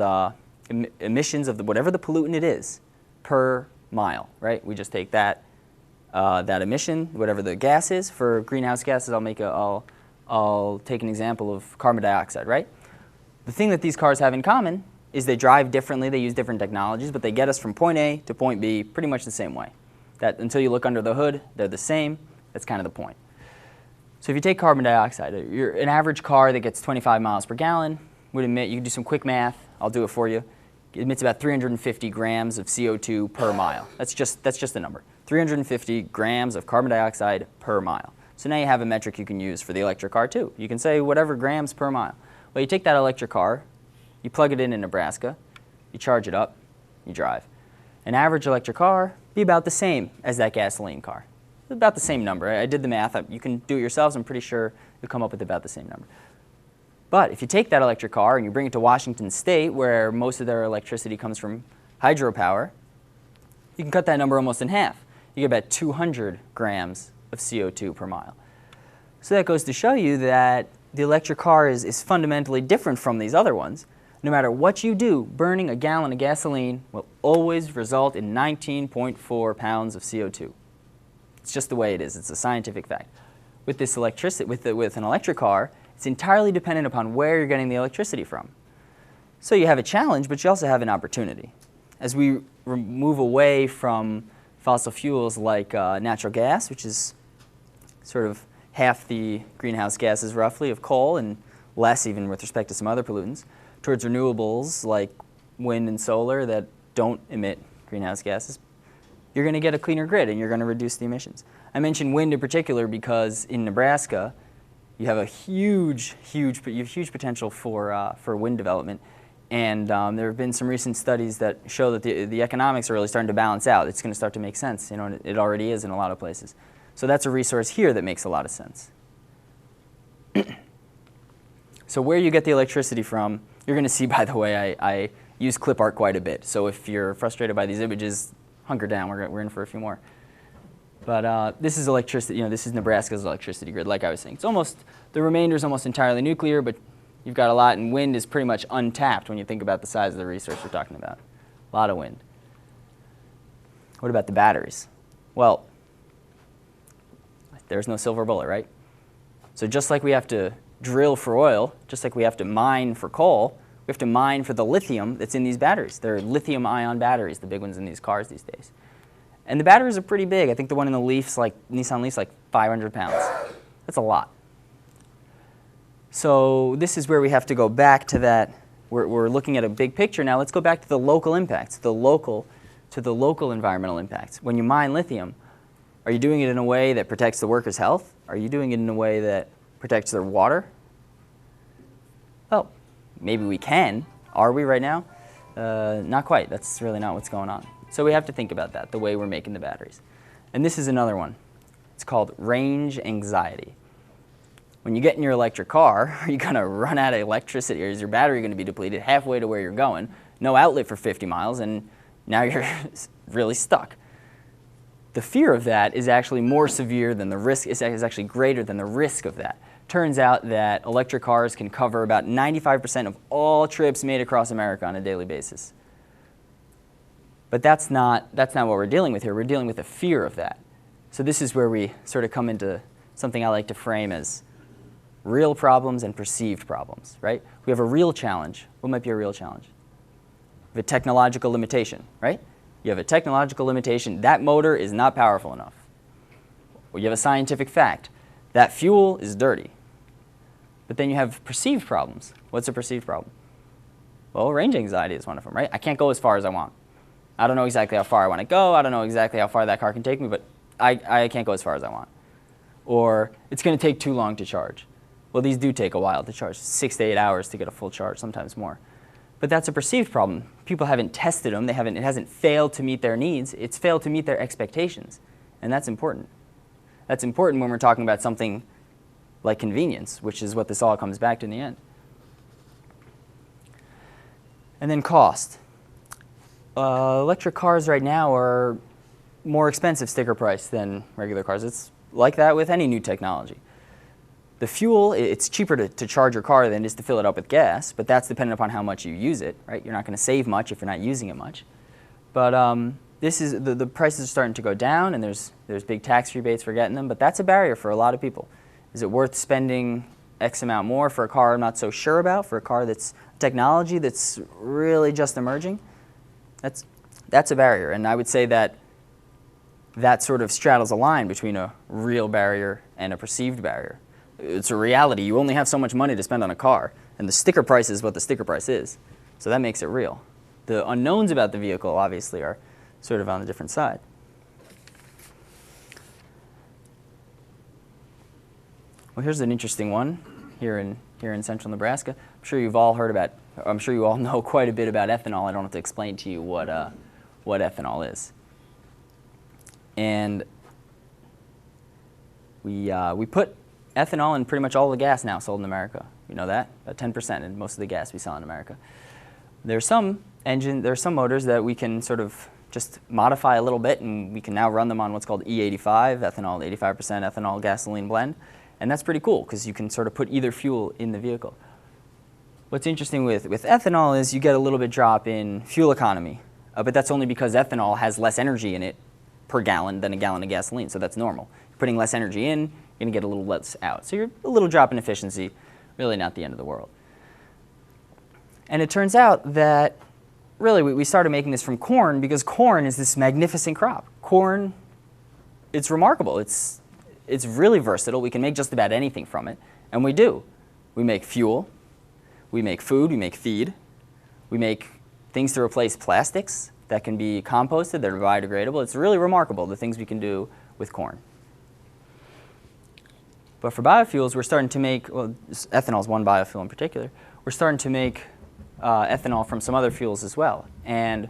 emissions of whatever the pollutant it is per mile, right? We just take that emission, whatever the gas is. For greenhouse gases, I'll take an example of carbon dioxide, right? The thing that these cars have in common is they drive differently, they use different technologies, but they get us from point A to point B pretty much the same way. That until you look under the hood, they're the same. That's kind of the point. So if you take carbon dioxide, an average car that gets 25 miles per gallon would emit, you can do some quick math, I'll do it for you, it emits about 350 grams of CO2 per mile. That's just the number. 350 grams of carbon dioxide per mile. So now you have a metric you can use for the electric car too. You can say whatever grams per mile. Well, you take that electric car, you plug it in Nebraska, you charge it up, you drive. An average electric car be about the same as that gasoline car. About the same number. I did the math. You can do it yourselves. I'm pretty sure you'll come up with about the same number. But if you take that electric car and you bring it to Washington State, where most of their electricity comes from hydropower, you can cut that number almost in half. You get about 200 grams of CO2 per mile. So that goes to show you that the electric car is fundamentally different from these other ones. No matter what you do, burning a gallon of gasoline will always result in 19.4 pounds of CO2. It's just the way it is. It's a scientific fact. With this electricity, with an electric car, it's entirely dependent upon where you're getting the electricity from. So you have a challenge, but you also have an opportunity. As we move away from fossil fuels like natural gas, which is sort of half the greenhouse gases roughly of coal and less even with respect to some other pollutants, towards renewables like wind and solar that don't emit greenhouse gases, you're going to get a cleaner grid and you're going to reduce the emissions. I mentioned wind in particular because in Nebraska you have a huge potential for wind development, and there have been some recent studies that show that the economics are really starting to balance out. It's going to start to make sense, and it already is in a lot of places. So that's a resource here that makes a lot of sense. So where you get the electricity from, you're going to see, by the way, I use clip art quite a bit. So if you're frustrated by these images, hunker down. We're in for a few more. But this is electricity. This is Nebraska's electricity grid. Like I was saying, the remainder is almost entirely nuclear, but you've got a lot, and wind is pretty much untapped when you think about the size of the resource we're talking about. A lot of wind. What about the batteries? Well, there's no silver bullet, right? So just like we have to drill for oil, just like we have to mine for coal, we have to mine for the lithium that's in these batteries. They're lithium-ion batteries, the big ones in these cars these days. And the batteries are pretty big. I think the one in the Leaf's Nissan Leaf's like 500 pounds. That's a lot. So this is where we have to go back to that. We're looking at a big picture now. Let's go back to the local impacts, to the local environmental impacts. When you mine lithium, are you doing it in a way that protects the workers' health? Are you doing it in a way that protects their water? Well, maybe we can. Are we right now? Not quite. That's really not what's going on. So we have to think about that, the way we're making the batteries. And this is another one. It's called range anxiety. When you get in your electric car, are you going to run out of electricity, or is your battery going to be depleted halfway to where you're going, no outlet for 50 miles, and now you're really stuck? The fear of that is actually more severe than the risk, is actually greater than the risk of that. Turns out that electric cars can cover about 95% of all trips made across America on a daily basis. But that's not what we're dealing with here. We're dealing with the fear of that. So this is where we sort of come into something I like to frame as real problems and perceived problems, right? We have a real challenge. What might be a real challenge? We have a technological limitation, right? You have a technological limitation. That motor is not powerful enough. Or you have a scientific fact. That fuel is dirty. But then you have perceived problems. What's a perceived problem? Well, range anxiety is one of them, right? I can't go as far as I want. I don't know exactly how far I want to go. I don't know exactly how far that car can take me, but I can't go as far as I want. Or it's going to take too long to charge. Well, these do take a while to charge, 6 to 8 hours to get a full charge, sometimes more. But that's a perceived problem. People haven't tested them. It hasn't failed to meet their needs. It's failed to meet their expectations. And that's important. That's important when we're talking about something like convenience, which is what this all comes back to in the end. And then cost. Electric cars right now are more expensive sticker price than regular cars. It's like that with any new technology. The fuel, it's cheaper to charge your car than it is to fill it up with gas, but that's dependent upon how much you use it, right? You're not going to save much if you're not using it much. But this is the prices are starting to go down, and there's big tax rebates for getting them, but that's a barrier for a lot of people. Is it worth spending X amount more for a car I'm not so sure about, for a car that's technology that's really just emerging? That's a barrier, and I would say that sort of straddles a line between a real barrier and a perceived barrier. It's a reality. You only have so much money to spend on a car, and the sticker price is what the sticker price is. So that makes it real. The unknowns about the vehicle, obviously, are sort of on the different side. Well, here's an interesting one here in central Nebraska. I'm sure you've all heard about, I'm sure you all know quite a bit about ethanol. I don't have to explain to you what ethanol is. And we put ethanol in pretty much all the gas now sold in America. You know that? About 10% in most of the gas we sell in America. There's some motors that we can sort of just modify a little bit, and we can now run them on what's called E85, ethanol, 85% ethanol gasoline blend. And that's pretty cool because you can sort of put either fuel in the vehicle. What's interesting with ethanol is you get a little bit drop in fuel economy, but that's only because ethanol has less energy in it per gallon than a gallon of gasoline, so that's normal. You're putting less energy in, you're going to get a little less out. So you're a little drop in efficiency, really not the end of the world. And it turns out that really we started making this from corn because corn is this magnificent crop. Corn, it's remarkable. It's really versatile. We can make just about anything from it, and we do. We make fuel, we make food, we make feed, we make things to replace plastics that can be composted, that are biodegradable. It's really remarkable, the things we can do with corn. But for biofuels, we're starting to make, well, ethanol is one biofuel in particular, we're starting to make ethanol from some other fuels as well. And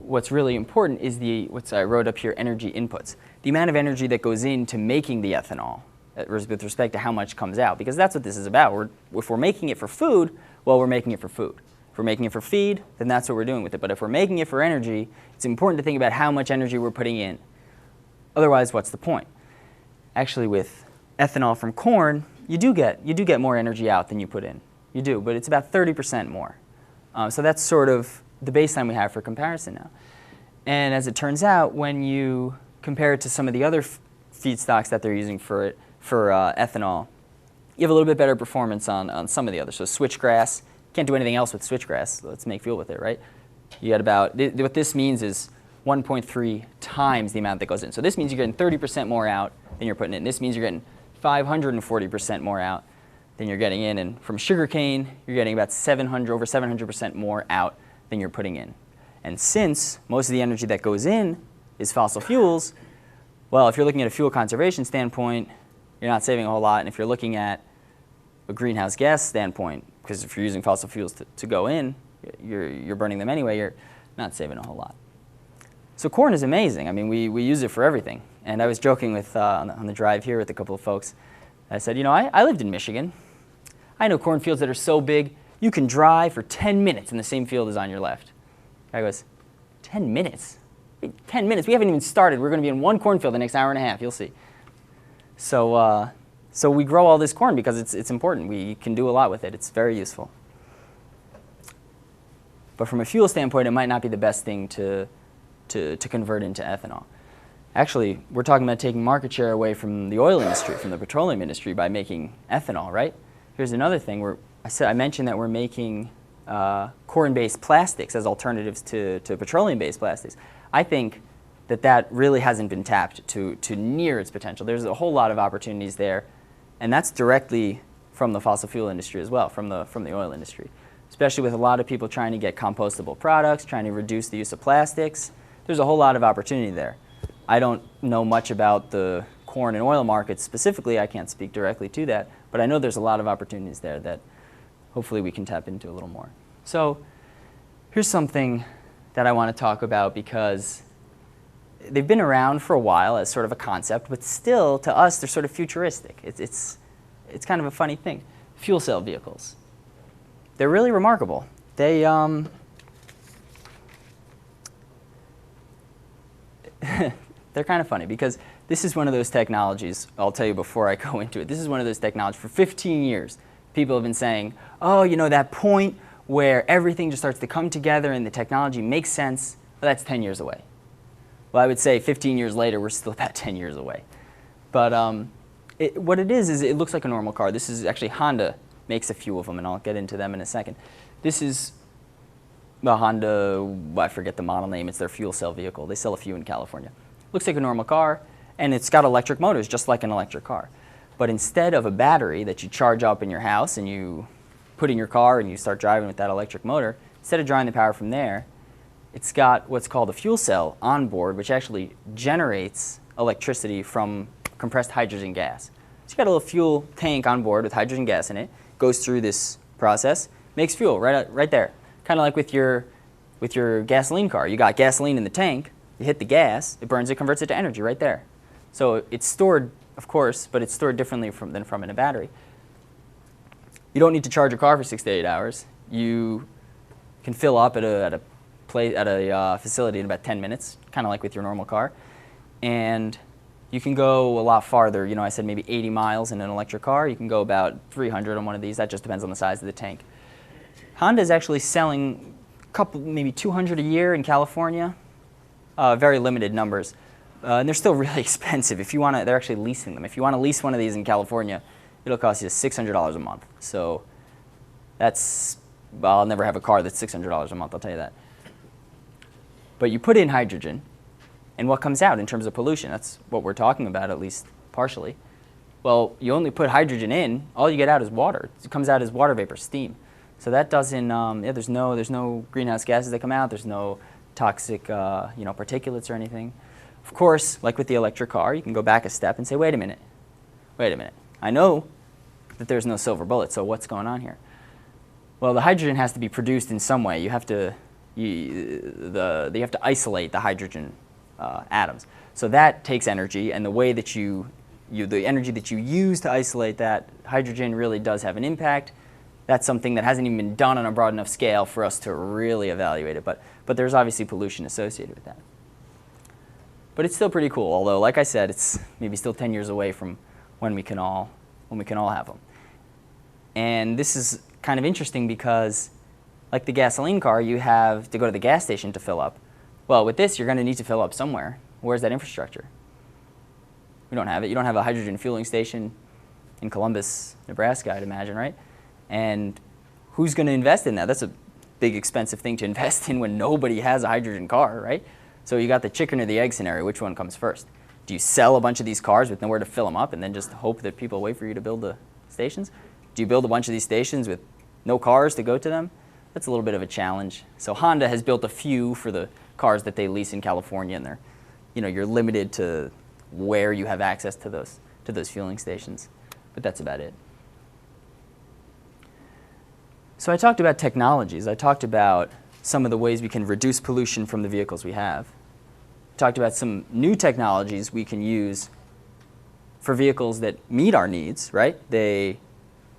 what's really important is what I wrote up here, energy inputs. The amount of energy that goes into making the ethanol with respect to how much comes out, because that's what this is about. If we're making it for food, well, we're making it for food. If we're making it for feed, then that's what we're doing with it. But if we're making it for energy, it's important to think about how much energy we're putting in. Otherwise, what's the point? Actually, with ethanol from corn, you do get more energy out than you put in. You do, but it's about 30% more. So that's sort of the baseline we have for comparison now. And as it turns out, when you compare it to some of the other feedstocks that they're using for ethanol, you have a little bit better performance on some of the others. So switchgrass, can't do anything else with switchgrass. Let's make fuel with it, right? You got about, what this means is 1.3 times the amount that goes in. So this means you're getting 30% more out than you're putting in. This means you're getting 540% more out than you're getting in. And from sugarcane, you're getting about over 700% more out than you're putting in. And since most of the energy that goes in is fossil fuels, well, if you're looking at a fuel conservation standpoint, you're not saving a whole lot. And if you're looking at a greenhouse gas standpoint, because if you're using fossil fuels to go in, you're burning them anyway, you're not saving a whole lot. So corn is amazing. I mean, we use it for everything. And I was joking with on the drive here with a couple of folks. I said, you know, I lived in Michigan. I know cornfields that are so big, you can drive for 10 minutes in the same field as on your left. Guy goes, 10 minutes? 10 minutes? We haven't even started. We're going to be in one cornfield the next hour and a half. You'll see. So we grow all this corn because it's important. We can do a lot with it. It's very useful. But from a fuel standpoint, it might not be the best thing to convert into ethanol. Actually, we're talking about taking market share away from the oil industry, from the petroleum industry, by making ethanol, right? Here's another thing. I mentioned that we're making corn-based plastics as alternatives to petroleum-based plastics. I think that really hasn't been tapped to near its potential. There's a whole lot of opportunities there, and that's directly from the fossil fuel industry as well, from the oil industry, especially with a lot of people trying to get compostable products, trying to reduce the use of plastics. There's a whole lot of opportunity there. I don't know much about the corn and oil markets specifically. I can't speak directly to that, but I know there's a lot of opportunities there that hopefully we can tap into a little more. So here's something that I want to talk about because they've been around for a while as sort of a concept, but still, to us, they're sort of futuristic. It's kind of a funny thing. Fuel cell vehicles. They're really remarkable. They're kind of funny because this is one of those technologies, I'll tell you before I go into it, this is one of those technologies for 15 years. People have been saying, oh, you know, that point where everything just starts to come together and the technology makes sense, well, that's 10 years away. Well, I would say 15 years later, we're still about 10 years away. But what it is it looks like a normal car. This is actually Honda makes a few of them, and I'll get into them in a second. This is the Honda, I forget the model name, it's their fuel cell vehicle. They sell a few in California. Looks like a normal car, and it's got electric motors just like an electric car. But instead of a battery that you charge up in your house and you put in your car and you start driving with that electric motor, instead of drawing the power from there, it's got what's called a fuel cell on board, which actually generates electricity from compressed hydrogen gas. So you got a little fuel tank on board with hydrogen gas in it, goes through this process, makes fuel right there. Kind of like with your gasoline car. You got gasoline in the tank, you hit the gas, it burns it, converts it to energy right there. So it's stored, of course, but it's stored differently than from in a battery. You don't need to charge your car for 6 to 8 hours. You can fill up at a facility in about 10 minutes, kind of like with your normal car. And you can go a lot farther. You know, I said maybe 80 miles in an electric car. You can go about 300 on one of these. That just depends on the size of the tank. Honda is actually selling maybe 200 a year in California. Very limited numbers. And they're still really expensive. If you want to, they're actually leasing them. If you want to lease one of these in California, it'll cost you $600 a month. So that's, well, I'll never have a car that's $600 a month, I'll tell you that. But you put in hydrogen, and what comes out in terms of pollution? That's what we're talking about, at least partially. Well, you only put hydrogen in, all you get out is water. It comes out as water vapor, steam. So that doesn't, there's no greenhouse gases that come out. There's no toxic, particulates or anything. Of course, like with the electric car, you can go back a step and say, wait a minute. I know that there's no silver bullet, so what's going on here? Well, the hydrogen has to be produced in some way. You have to isolate the hydrogen atoms. So that takes energy, and the way that the energy that you use to isolate that hydrogen really does have an impact. That's something that hasn't even been done on a broad enough scale for us to really evaluate it, but there's obviously pollution associated with that. But it's still pretty cool, although, like I said, it's maybe still 10 years away from when we can all have them. And this is kind of interesting because, like the gasoline car, you have to go to the gas station to fill up. Well, with this, you're going to need to fill up somewhere. Where's that infrastructure? We don't have it. You don't have a hydrogen fueling station in Columbus, Nebraska, I'd imagine, right? And who's going to invest in that? That's a big, expensive thing to invest in when nobody has a hydrogen car, right? So you got the chicken or the egg scenario. Which one comes first? Do you sell a bunch of these cars with nowhere to fill them up and then just hope that people wait for you to build the stations? Do you build a bunch of these stations with no cars to go to them? That's a little bit of a challenge. So Honda has built a few for the cars that they lease in California, and they're, you're limited to where you have access to those fueling stations. But that's about it. So I talked about technologies. I talked about some of the ways we can reduce pollution from the vehicles we have. I talked about some new technologies we can use for vehicles that meet our needs, right? They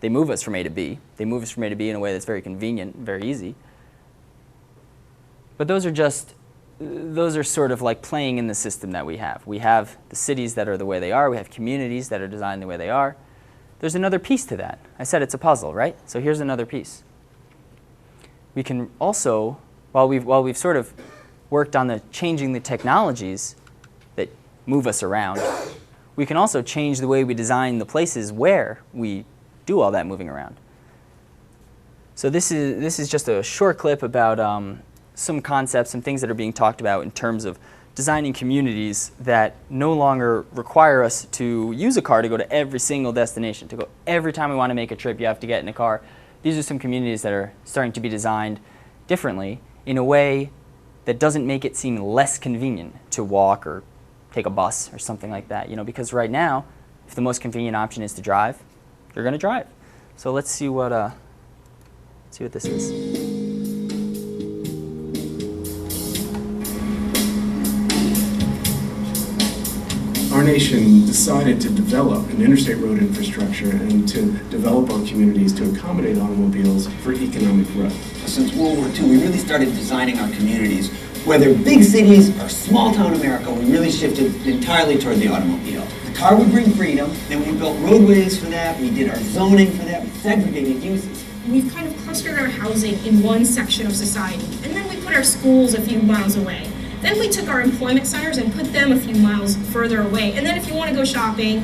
move us from A to B. They move us from A to B in a way that's very convenient, very easy. But those are sort of like playing in the system that we have. We have the cities that are the way they are. We have communities that are designed the way they are. There's another piece to that. I said it's a puzzle, right? So here's another piece. We can also, while we've sort of worked on changing the technologies that move us around, we can also change the way we design the places where we do all that moving around. So this is just a short clip about some concepts, some things that are being talked about in terms of designing communities that no longer require us to use a car to go to every single destination. To go every time we want to make a trip, you have to get in a car. These are some communities that are starting to be designed differently in a way that doesn't make it seem less convenient to walk or take a bus or something like that. Because right now, if the most convenient option is to drive, you're going to drive. So let's see what this is. Our nation decided to develop an interstate road infrastructure and to develop our communities to accommodate automobiles for economic growth. Since World War II, we really started designing our communities. Whether big cities or small town America, we really shifted entirely toward the automobile. The car would bring freedom, then we built roadways for that, we did our zoning for that, we segregated uses. We've kind of clustered our housing in one section of society, and then we put our schools a few miles away. Then we took our employment centers and put them a few miles further away. And then if you want to go shopping,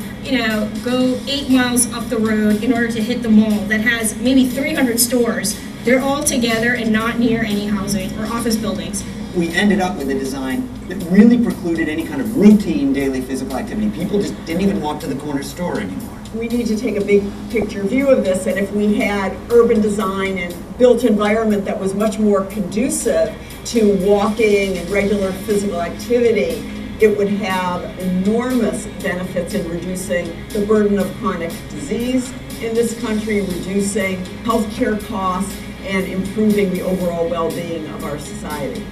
go 8 miles up the road in order to hit the mall that has maybe 300 stores. They're all together and not near any housing or office buildings. We ended up with a design that really precluded any kind of routine daily physical activity. People just didn't even walk to the corner store anymore. We need to take a big picture view of this, and if we had urban design and built environment that was much more conducive to walking and regular physical activity, it would have enormous benefits in reducing the burden of chronic disease in this country, reducing healthcare costs, and improving the overall well-being of our society.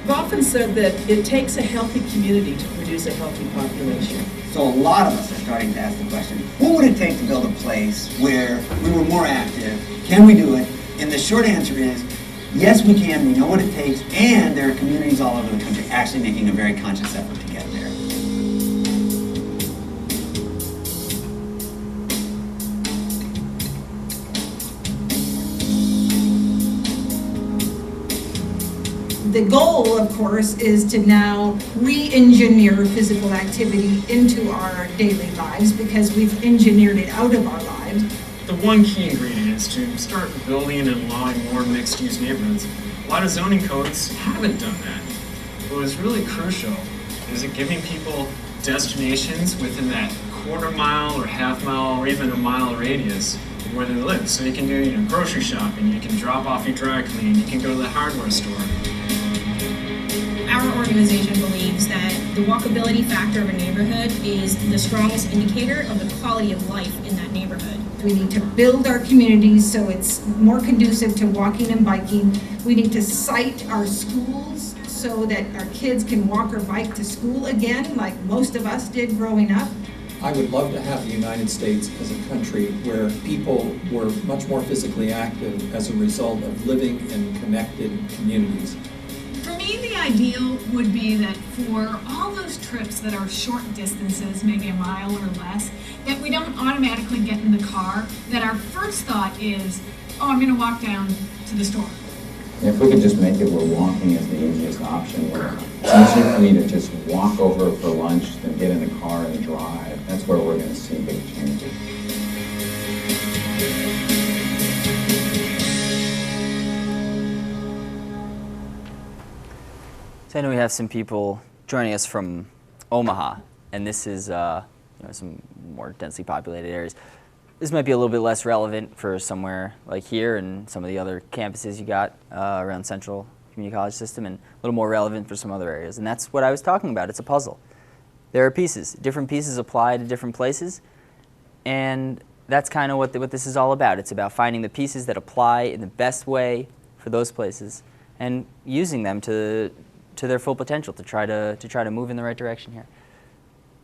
I've often said that it takes a healthy community to produce a healthy population. So a lot of us are starting to ask the question, what would it take to build a place where we were more active? Can we do it? And the short answer is, yes, we can. We know what it takes. And there are communities all over the country actually making a very conscious effort to get there. The goal, of course, is to now re-engineer physical activity into our daily lives because we've engineered it out of our lives. The one key ingredient is to start building and allowing more mixed-use neighborhoods. A lot of zoning codes haven't done that. What is really crucial is it giving people destinations within that quarter mile or half mile or even a mile radius of where they live. So you can do grocery shopping, you can drop off your dry clean, you can go to the hardware store. Our organization believes that the walkability factor of a neighborhood is the strongest indicator of the quality of life in that neighborhood. We need to build our communities so it's more conducive to walking and biking. We need to site our schools so that our kids can walk or bike to school again, like most of us did growing up. I would love to have the United States as a country where people were much more physically active as a result of living in connected communities. For me, the ideal would be that for all those trips that are short distances, maybe a mile or less, that we don't automatically get in the car, that our first thought is, oh, I'm going to walk down to the store. If we could just make it where walking is the easiest option, where easier for me to just walk over for lunch than get in a car and drive. That's where we're going to see big changes. So I know we have some people joining us from Omaha, and this is some more densely populated areas. This might be a little bit less relevant for somewhere like here and some of the other campuses you got around Central Community College System, and a little more relevant for some other areas. And that's what I was talking about. It's a puzzle. There are pieces. Different pieces apply to different places, and that's kind of what this is all about. It's about finding the pieces that apply in the best way for those places and using them to their full potential to try to move in the right direction here.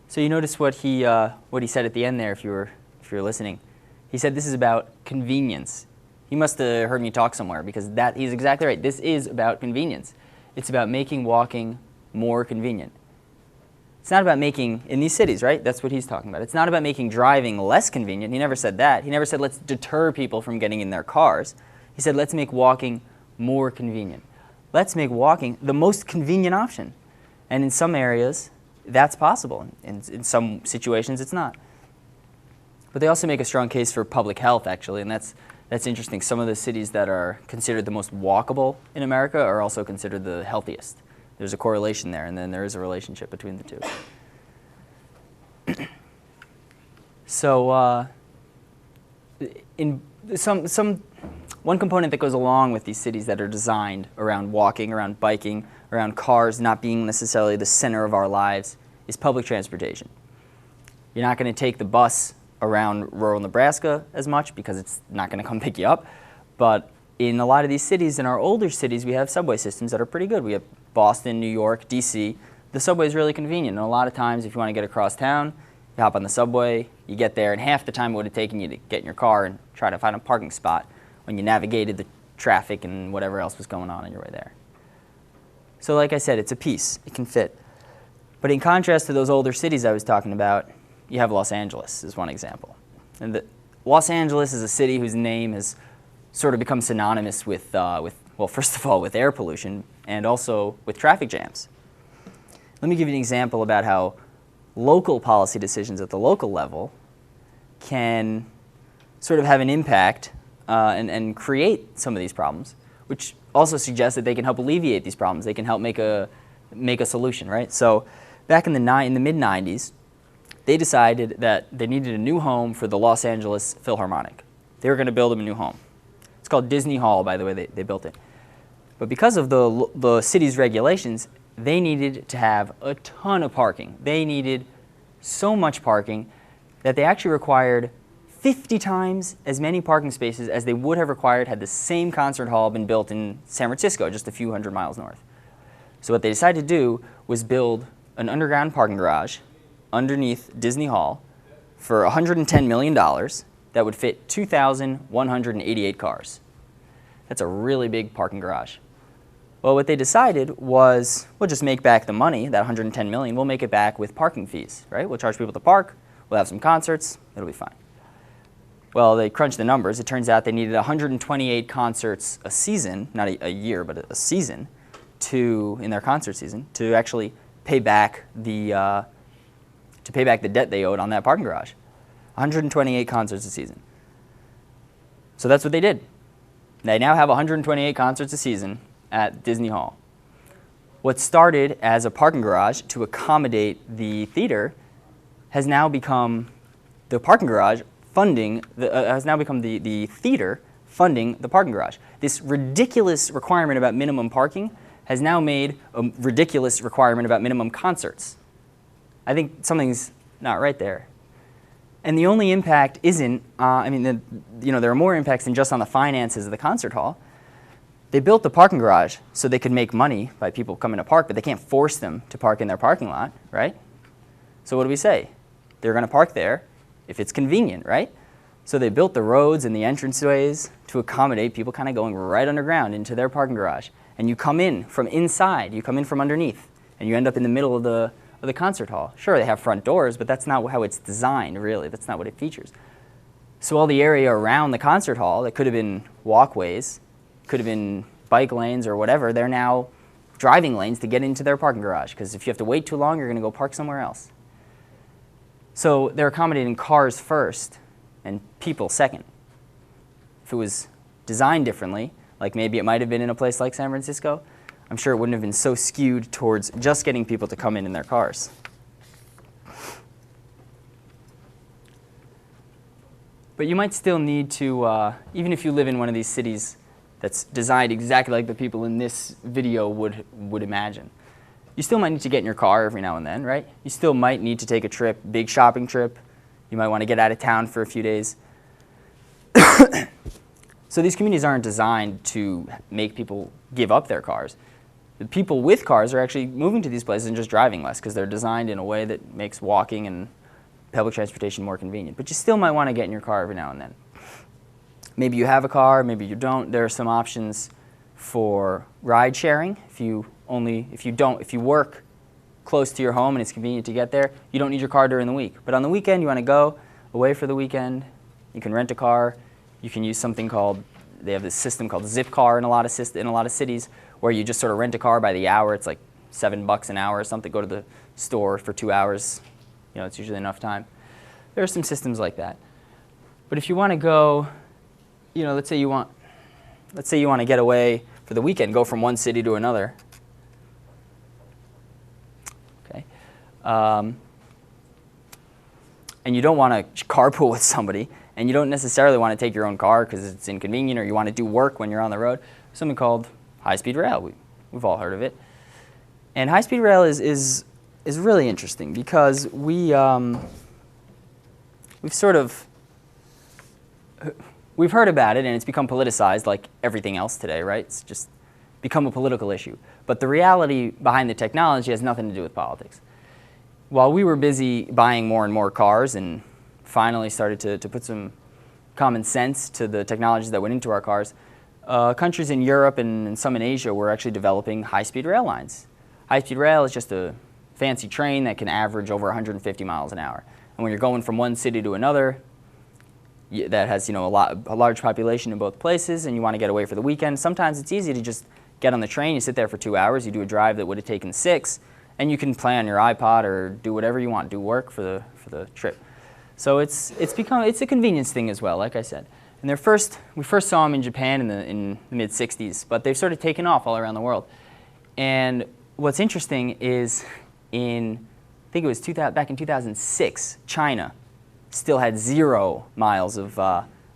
So you notice what he said at the end there, if you were listening. He said this is about convenience. He must have heard me talk somewhere, because he's exactly right. This is about convenience. It's about making walking more convenient. It's not about making, in these cities, right? That's what he's talking about. It's not about making driving less convenient. He never said that. He never said let's deter people from getting in their cars. He said let's make walking more convenient. Let's make walking the most convenient option. And in some areas, that's possible. In some situations, it's not. But they also make a strong case for public health, actually, and that's interesting. Some of the cities that are considered the most walkable in America are also considered the healthiest. There's a correlation there, and then there is a relationship between the two. So, in one component that goes along with these cities that are designed around walking, around biking, around cars not being necessarily the center of our lives is public transportation. You're not going to take the bus around rural Nebraska as much because it's not going to come pick you up. But in a lot of these cities, in our older cities, we have subway systems that are pretty good. We have Boston, New York, DC. The subway is really convenient. And a lot of times, if you want to get across town, you hop on the subway, you get there, and half the time it would have taken you to get in your car and try to find a parking spot when you navigated the traffic and whatever else was going on your way there. So like I said, it's a piece. It can fit. But in contrast to those older cities I was talking about, you have Los Angeles as one example. And Los Angeles is a city whose name has sort of become synonymous with well, first of all, with air pollution and also with traffic jams. Let me give you an example about how local policy decisions at the local level can sort of have an impact and create some of these problems, which also suggests that they can help alleviate these problems. They can help make a solution, right? So back in the mid-90s, they decided that they needed a new home for the Los Angeles Philharmonic. They were going to build them a new home. It's called Disney Hall, by the way, they built it. But because of the city's regulations, they needed to have a ton of parking. They needed so much parking that they actually required 50 times as many parking spaces as they would have required had the same concert hall been built in San Francisco, just a few hundred miles north. So what they decided to do was build an underground parking garage underneath Disney Hall for $110 million that would fit 2,188 cars. That's a really big parking garage. Well, what they decided was, we'll just make back the money, that $110 million, we'll make it back with parking fees, right? We'll charge people to park, we'll have some concerts, it'll be fine. Well, they crunched the numbers. It turns out they needed 128 concerts a season, not a year, but a season, in their concert season, to actually pay back the debt they owed on that parking garage. 128 concerts a season. So that's what they did. They now have 128 concerts a season at Disney Hall. What started as a parking garage to accommodate the theater has now become the parking garage funding, has now become the theater funding the parking garage. This ridiculous requirement about minimum parking has now made a ridiculous requirement about minimum concerts. I think something's not right there. And the only impact isn't, there are more impacts than just on the finances of the concert hall. They built the parking garage so they could make money by people coming to park, but they can't force them to park in their parking lot, right? So what do we say? They're going to park there if it's convenient, right? So they built the roads and the entranceways to accommodate people kind of going right underground into their parking garage. And you come in from inside, you come in from underneath, and you end up in the middle of the concert hall. Sure, they have front doors, but that's not how it's designed, really. That's not what it features. So all the area around the concert hall that could have been walkways, could have been bike lanes or whatever, they're now driving lanes to get into their parking garage, because if you have to wait too long, you're going to go park somewhere else. So they're accommodating cars first and people second. If it was designed differently, like maybe it might have been in a place like San Francisco, I'm sure it wouldn't have been so skewed towards just getting people to come in their cars. But you might still need to, even if you live in one of these cities that's designed exactly like the people in this video would imagine, you still might need to get in your car every now and then, right? You still might need to take a trip, big shopping trip. You might want to get out of town for a few days. So these communities aren't designed to make people give up their cars. The people with cars are actually moving to these places and just driving less because they're designed in a way that makes walking and public transportation more convenient. But you still might want to get in your car every now and then. Maybe you have a car, maybe you don't. There are some options for ride sharing. If you work close to your home and it's convenient to get there, you don't need your car during the week. But on the weekend, you want to go away for the weekend, you can rent a car. You can use something called, they have this system called Zipcar in a lot of cities, where you just sort of rent a car by the hour. It's like $7 an hour or something. Go to the store for 2 hours. You know, it's usually enough time. There are some systems like that. But if you want to go, you know, let's say you want to get away for the weekend, go from one city to another. Okay. And you don't want to carpool with somebody, and you don't necessarily want to take your own car because it's inconvenient, or you want to do work when you're on the road. Something called high-speed rail. We've all heard of it. And high-speed rail is really interesting because we've heard about it, and it's become politicized like everything else today, right? It's just become a political issue. But the reality behind the technology has nothing to do with politics. While we were busy buying more and more cars and finally started to put some common sense to the technologies that went into our cars, countries in Europe and some in Asia were actually developing high-speed rail lines. High-speed rail is just a fancy train that can average over 150 miles an hour. And when you're going from one city to another, that has, you know, a large population in both places, and you want to get away for the weekend, sometimes it's easy to just get on the train, you sit there for 2 hours, you do a drive that would have taken 6, and you can play on your iPod or do whatever you want, do work for the trip. So it's a convenience thing as well, like I said. And we first saw them in Japan in the mid-60s, but they've sort of taken off all around the world. And what's interesting is I think it was back in 2006, China still had 0 miles of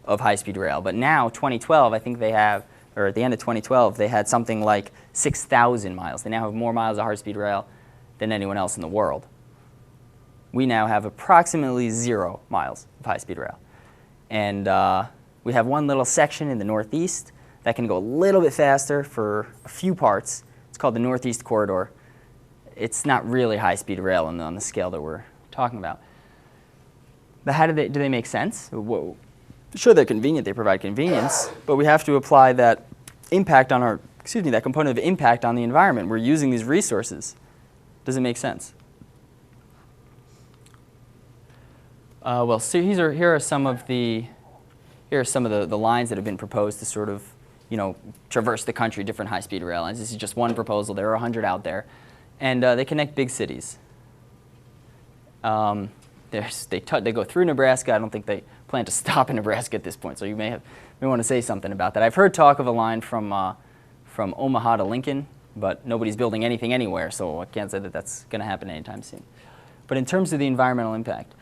high-speed rail. But now, 2012, I think they have, or at the end of 2012, they had something like 6,000 miles. They now have more miles of high-speed rail than anyone else in the world. We now have approximately 0 miles of high-speed rail. And we have one little section in the Northeast that can go a little bit faster for a few parts. It's called the Northeast Corridor. It's not really high-speed rail on the scale that we're talking about. But how do they make sense? Well, sure, they're convenient, they provide convenience, but we have to apply that impact on that component of impact on the environment. We're using these resources. Does it make sense? Well, so here are some of the lines that have been proposed to sort of, you know, traverse the country, different high-speed rail lines. This is just one proposal. There are 100 out there, and they connect big cities. They go through Nebraska. I don't think they plan to stop in Nebraska at this point, so you may want to say something about that. I've heard talk of a line from Omaha to Lincoln, but nobody's building anything anywhere, so I can't say that that's going to happen anytime soon. But in terms of the environmental impact,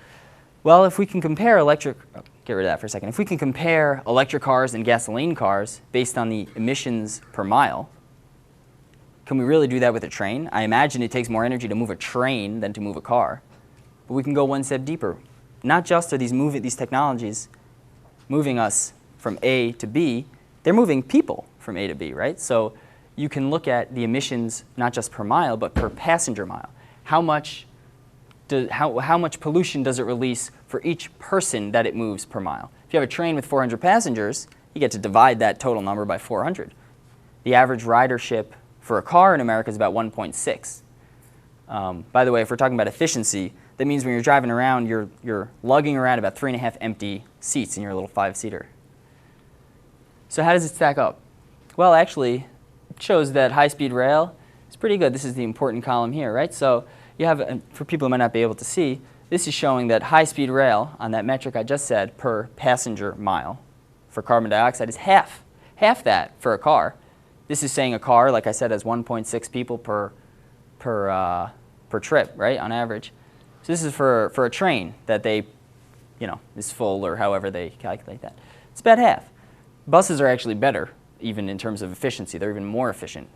well, if we can compare get rid of that for a second. If we can compare electric cars and gasoline cars based on the emissions per mile, can we really do that with a train? I imagine it takes more energy to move a train than to move a car. But we can go one step deeper. Not just are these technologies moving us from A to B, they're moving people from A to B, right? So you can look at the emissions not just per mile, but per passenger mile. How much pollution does it release for each person that it moves per mile? If you have a train with 400 passengers, you get to divide that total number by 400. The average ridership for a car in America is about 1.6. By the way, if we're talking about efficiency, that means when you're driving around, you're lugging around about 3.5 empty seats in your little 5-seater. So how does it stack up? Well, actually, it shows that high-speed rail is pretty good. This is the important column here, right? So you have, and for people who might not be able to see, this is showing that high-speed rail on that metric I just said per passenger mile for carbon dioxide is half that for a car. This is saying a car, like I said, has 1.6 people per trip, right, on average. So this is for a train that they, is full or however they calculate that. It's about half. Buses are actually better, even in terms of efficiency. They're even more efficient.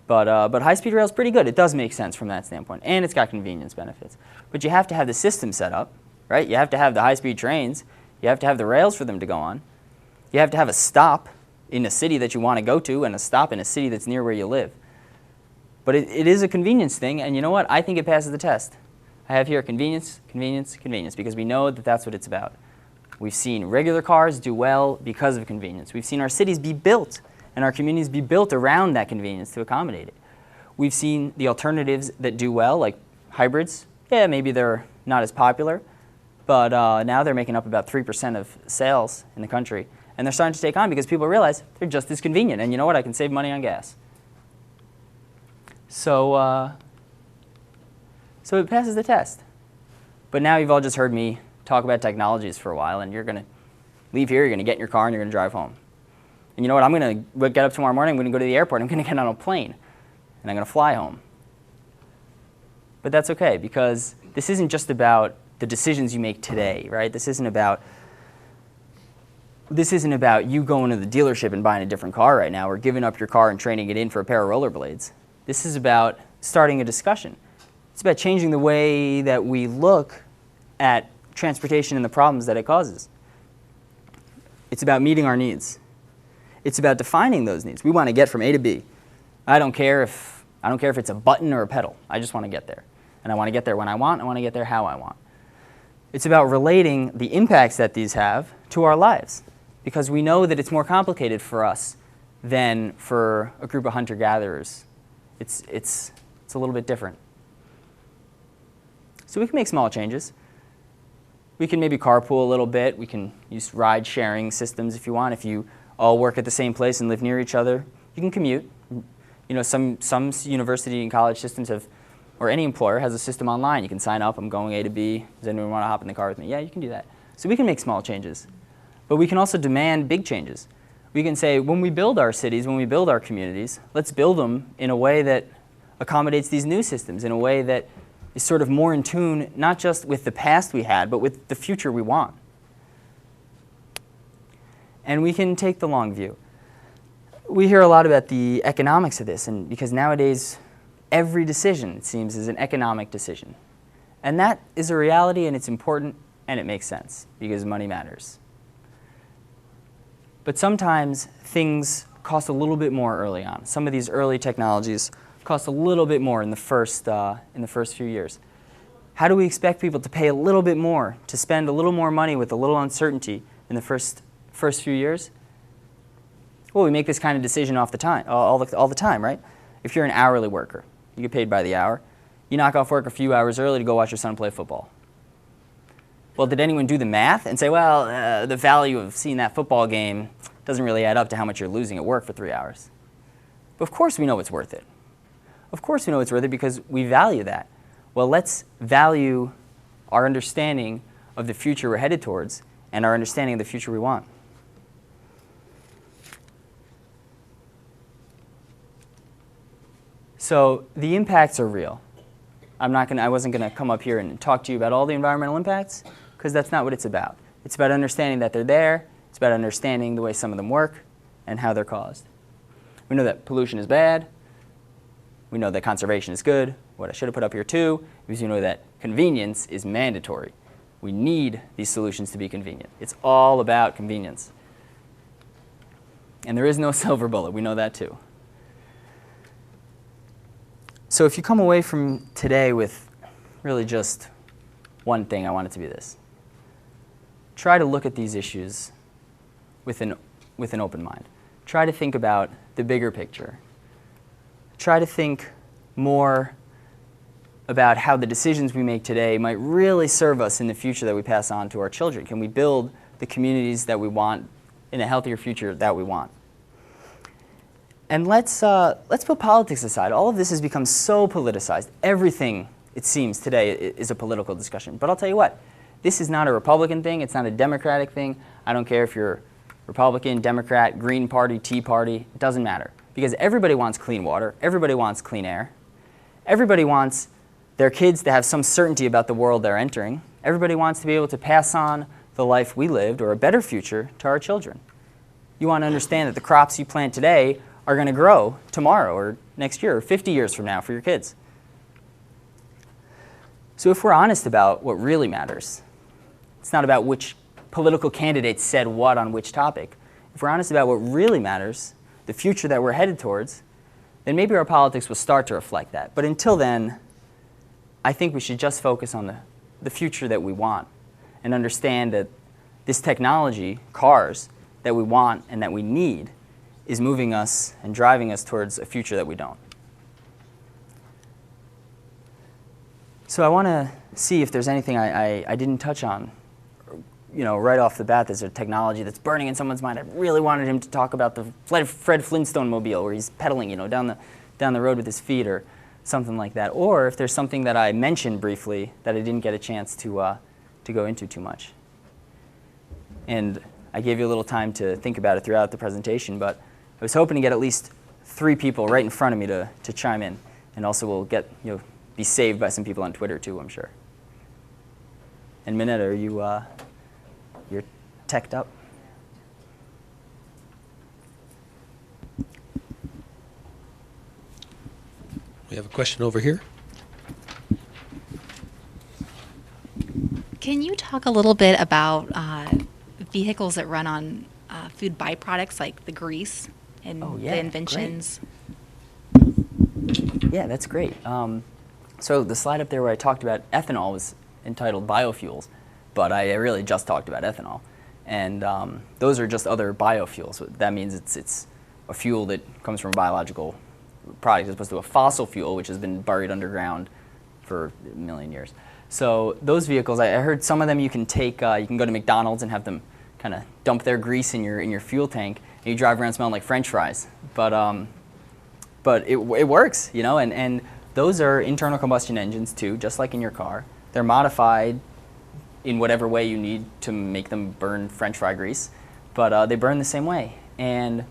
But high-speed rail is pretty good. It does make sense from that standpoint, and it's got convenience benefits. But you have to have the system set up, right? You have to have the high-speed trains. You have to have the rails for them to go on. You have to have a stop in a city that you want to go to and a stop in a city that's near where you live. But it is a convenience thing, and you know what? I think it passes the test. I have here convenience, convenience, convenience, because we know that that's what it's about. We've seen regular cars do well because of convenience. We've seen our cities be built and our communities be built around that convenience to accommodate it. We've seen the alternatives that do well, like hybrids. Yeah, maybe they're not as popular, but now they're making up about 3% of sales in the country. And they're starting to take on because people realize they're just as convenient. And you know what? I can save money on gas. So it passes the test. But now you've all just heard me talk about technologies for a while, and you're going to leave here, you're going to get in your car, and you're going to drive home. And you know what? I'm going to get up tomorrow morning, I'm going to go to the airport, I'm going to get on a plane, and I'm going to fly home. But that's okay, because this isn't just about the decisions you make today, right? This isn't about you going to the dealership and buying a different car right now or giving up your car and trading it in for a pair of rollerblades. This is about starting a discussion. It's about changing the way that we look at transportation and the problems that it causes. It's about meeting our needs. It's about defining those needs. We want to get from A to B. I don't care if it's a button or a pedal. I just want to get there. And I want to get there when I want. I want to get there how I want. It's about relating the impacts that these have to our lives, because we know that it's more complicated for us than for a group of hunter-gatherers. It's a little bit different. So we can make small changes. We can maybe carpool a little bit. We can use ride-sharing systems if you want. If you all work at the same place and live near each other, you can commute. Some university and college systems have, or any employer has a system online. You can sign up, I'm going A to B. Does anyone want to hop in the car with me? Yeah, you can do that. So we can make small changes. But we can also demand big changes. We can say, when we build our cities, when we build our communities, let's build them in a way that accommodates these new systems, in a way that is sort of more in tune, not just with the past we had, but with the future we want. And we can take the long view. We hear a lot about the economics of this, and because nowadays every decision, it seems, is an economic decision. And that is a reality, and it's important, and it makes sense, because money matters. But sometimes things cost a little bit more early on. Some of these early technologies cost a little bit more in the first few years. How do we expect people to pay a little bit more, to spend a little more money with a little uncertainty in the first few years? Well, we make this kind of decision all the time, right? If you're an hourly worker, you get paid by the hour. You knock off work a few hours early to go watch your son play football. Well, did anyone do the math and say, well, the value of seeing that football game doesn't really add up to how much you're losing at work for 3 hours? But of course we know it's worth it. Of course we know it's worth it because we value that. Well, let's value our understanding of the future we're headed towards and our understanding of the future we want. So the impacts are real. I wasn't going to come up here and talk to you about all the environmental impacts, because that's not what it's about. It's about understanding that they're there. It's about understanding the way some of them work and how they're caused. We know that pollution is bad. We know that conservation is good. What I should have put up here too is you know that convenience is mandatory. We need these solutions to be convenient. It's all about convenience. And there is no silver bullet. We know that too. So if you come away from today with really just one thing, I want it to be this. Try to look at these issues with an open mind. Try to think about the bigger picture. Try to think more about how the decisions we make today might really serve us in the future that we pass on to our children. Can we build the communities that we want in a healthier future that we want? And let's put politics aside. All of this has become so politicized. Everything, it seems, today is a political discussion. But I'll tell you what, this is not a Republican thing. It's not a Democratic thing. I don't care if you're Republican, Democrat, Green Party, Tea Party. It doesn't matter. Because everybody wants clean water. Everybody wants clean air. Everybody wants their kids to have some certainty about the world they're entering. Everybody wants to be able to pass on the life we lived, or a better future, to our children. You want to understand that the crops you plant today are going to grow tomorrow or next year or 50 years from now for your kids. So if we're honest about what really matters, it's not about which political candidate said what on which topic. If we're honest about what really matters, the future that we're headed towards, then maybe our politics will start to reflect that. But until then, I think we should just focus on the future that we want and understand that this technology, cars, that we want and that we need is moving us and driving us towards a future that we don't. So I want to see if there's anything I didn't touch on. You know, right off the bat, there's a technology that's burning in someone's mind. I really wanted him to talk about the Fred Flintstone mobile, where he's pedaling, you know, down the road with his feet, or something like that. Or if there's something that I mentioned briefly that I didn't get a chance to go into too much. And I gave you a little time to think about it throughout the presentation, but I was hoping to get at least 3 people right in front of me to chime in, and also we'll get, you know, be saved by some people on Twitter too, I'm sure. And Minette, are you you're teched up? We have a question over here. Can you talk a little bit about vehicles that run on food byproducts like the grease and the inventions? Great. Yeah, that's great. So the slide up there where I talked about ethanol was entitled biofuels, but I really just talked about ethanol. And those are just other biofuels. That means it's a fuel that comes from a biological product as opposed to a fossil fuel, which has been buried underground for a million years. So those vehicles, I heard some of them you can take, you can go to McDonald's and have them kind of dump their grease in your fuel tank, and you drive around smelling like French fries. But it works, you know, and those are internal combustion engines too, just like in your car. They're modified in whatever way you need to make them burn French fry grease, but they burn the same way. And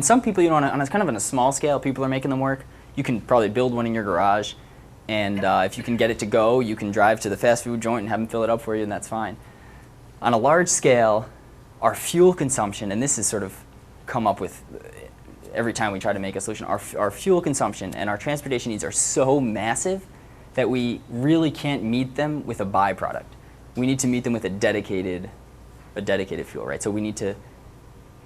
some people, you know, on a kind of on a small scale, people are making them work. You can probably build one in your garage, and if you can get it to go, you can drive to the fast food joint and have them fill it up for you, and that's fine. On a large scale, our fuel consumption, and this has sort of come up with every time we try to make a solution, our fuel consumption and our transportation needs are so massive that we really can't meet them with a byproduct. We need to meet them with a dedicated fuel, right? So we need to,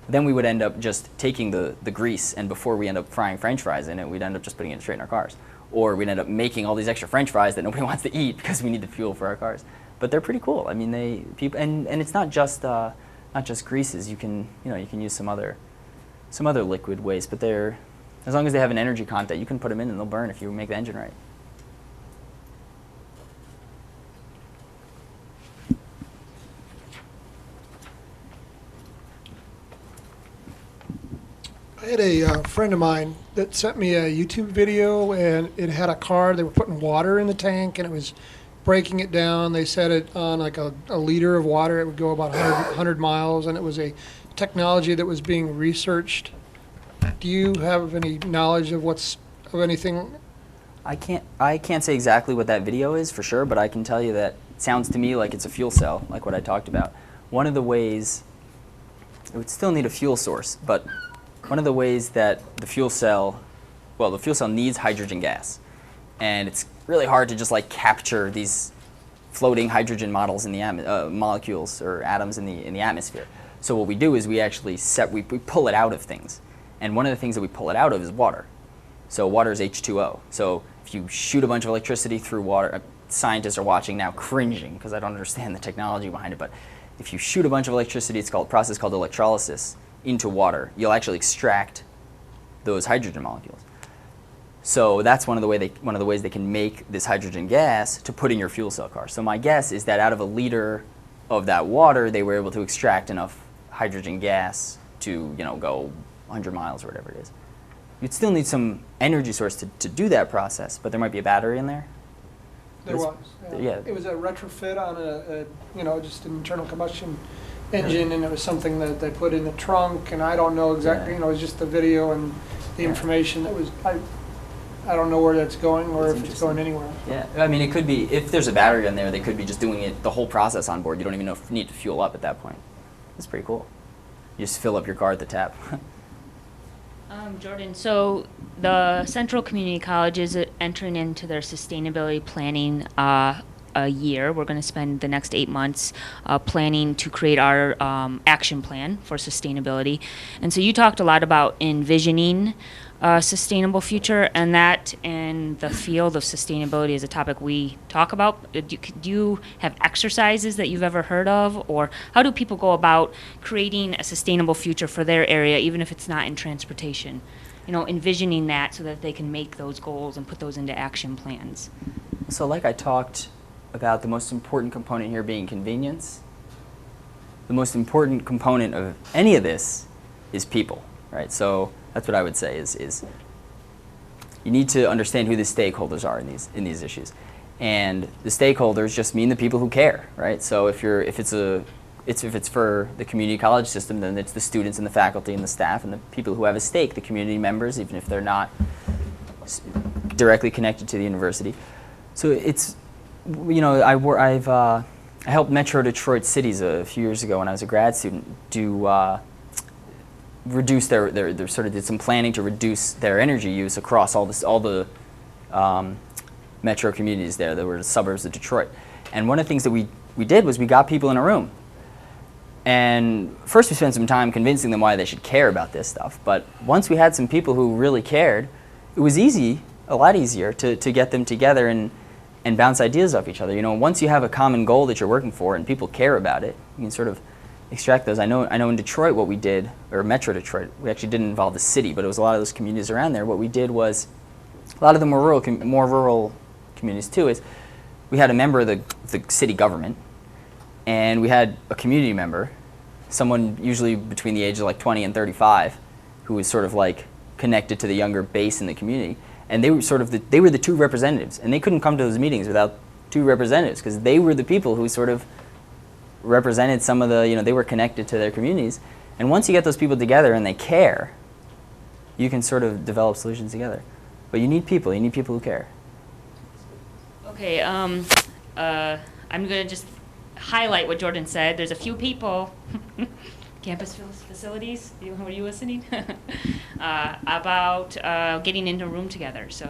then we would end up just taking the grease, and before we end up frying French fries in it, we'd end up just putting it straight in our cars. Or we'd end up making all these extra French fries that nobody wants to eat because we need the fuel for our cars. But they're pretty cool. I mean, and it's not just greases. You can use some other liquid waste, but they're, as long as they have an energy content, you can put them in and they'll burn if you make the engine right. I had a friend of mine that sent me a YouTube video, and it had a car. They were putting water in the tank, and it was breaking it down. They set it on like a liter of water. It would go about 100 miles, and it was a technology that was being researched. Do you have any knowledge of anything? I can't say exactly what that video is for sure, but I can tell you that it sounds to me like it's a fuel cell, like what I talked about. One of the ways, it would still need a fuel source, but one of the ways that the fuel cell needs hydrogen gas. And it's really hard to just like capture these floating hydrogen models in the molecules or atoms in the atmosphere. So what we do is we actually we pull it out of things. And one of the things that we pull it out of is water. So water is H2O. So if you shoot a bunch of electricity through water, scientists are watching now cringing because I don't understand the technology behind it, but if you shoot a bunch of electricity, it's called a process called electrolysis, into water, you'll actually extract those hydrogen molecules. So that's one of the ways they can make this hydrogen gas to put in your fuel cell car. So my guess is that out of a liter of that water, they were able to extract enough hydrogen gas to, you know, go 100 miles or whatever it is. You'd still need some energy source to do that process, but there might be a battery in there. There was. Yeah. It was a retrofit on just an internal combustion engine, and it was something that they put in the trunk, and I don't know exactly, it was just the video and the information that was, I don't know where that's going or if it's going anywhere. Yeah, I mean, it could be, if there's a battery in there, they could be just doing it, the whole process on board. You don't even know if you need to fuel up at that point. That's pretty cool. You just fill up your car at the tap. Jordan, so the Central Community College is entering into their sustainability planning a year. We're going to spend the next 8 months planning to create our action plan for sustainability. And so you talked a lot about envisioning a sustainable future, and that in the field of sustainability is a topic we talk about. Do you have exercises that you've ever heard of, or how do people go about creating a sustainable future for their area, even if it's not in transportation? Envisioning that so that they can make those goals and put those into action plans. So like I talked about, the most important component here being convenience, the most important component of any of this is people, right? So that's what I would say is you need to understand who the stakeholders are in these issues. And the stakeholders just mean the people who care, right? So if it's for the community college system, then it's the students and the faculty and the staff and the people who have a stake, the community members, even if they're not directly connected to the university. So it's, I helped Metro Detroit cities a few years ago when I was a grad student reduce their sort of did some planning to reduce their energy use across all the metro communities there that were the suburbs of Detroit. And one of the things that we did was we got people in a room. And first we spent some time convincing them why they should care about this stuff. But once we had some people who really cared, it was a lot easier to get them together and bounce ideas off each other. Once you have a common goal that you're working for and people care about it, you can sort of extract those. I know in Detroit what we did, or Metro Detroit, we actually didn't involve the city, but it was a lot of those communities around there. What we did was, a lot of them were more rural communities too, is we had a member of the city government, and we had a community member, someone usually between the age of like 20 and 35, who was sort of like connected to the younger base in the community. And they were sort of they were the two representatives, and they couldn't come to those meetings without two representatives, because they were the people who sort of represented some of the, they were connected to their communities. And once you get those people together and they care, you can sort of develop solutions together. But you need people who care. Okay, I'm going to just highlight what Jordan said. There's a few people, campus facilities, were you listening? About getting into a room together. So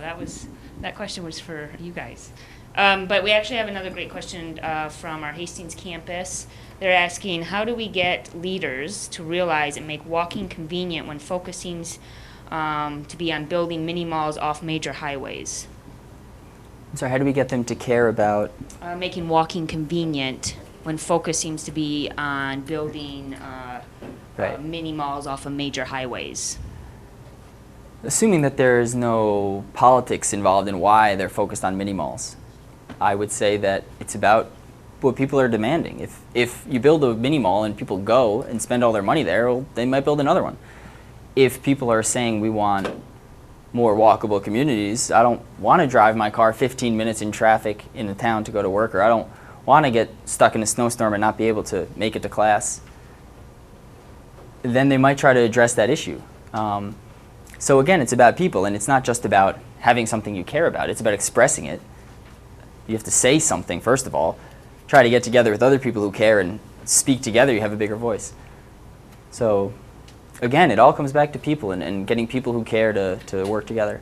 that question was for you guys. But we actually have another great question from our Hastings campus. They're asking, how do we get leaders to realize and make walking convenient when focusing to be on building mini malls off major highways? So how do we get them to care about? Making walking convenient when focus seems to be on building mini malls off of major highways. Assuming that there is no politics involved in why they're focused on mini malls, I would say that it's about what people are demanding. If you build a mini mall and people go and spend all their money there, well, they might build another one. If people are saying we want more walkable communities, I don't want to drive my car 15 minutes in traffic in a town to go to work, or I don't want to get stuck in a snowstorm and not be able to make it to class, then they might try to address that issue. So again, it's about people, and it's not just about having something you care about. It's about expressing it. You have to say something, first of all. Try to get together with other people who care and speak together. You have a bigger voice. So again, it all comes back to people and getting people who care to work together.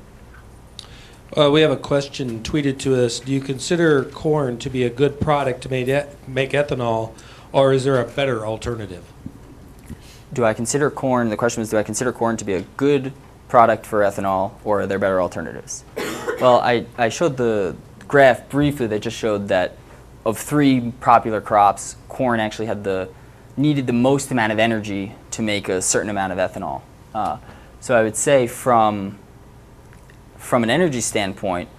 We have a question tweeted to us. Do you consider corn to be a good product to make ethanol, or is there a better alternative? Do I consider corn, the question was, do I consider corn to be a good product for ethanol, or are there better alternatives? Well, I showed the graph briefly that just showed that of 3 popular crops, corn actually needed the most amount of energy to make a certain amount of ethanol. So I would say from an energy standpoint,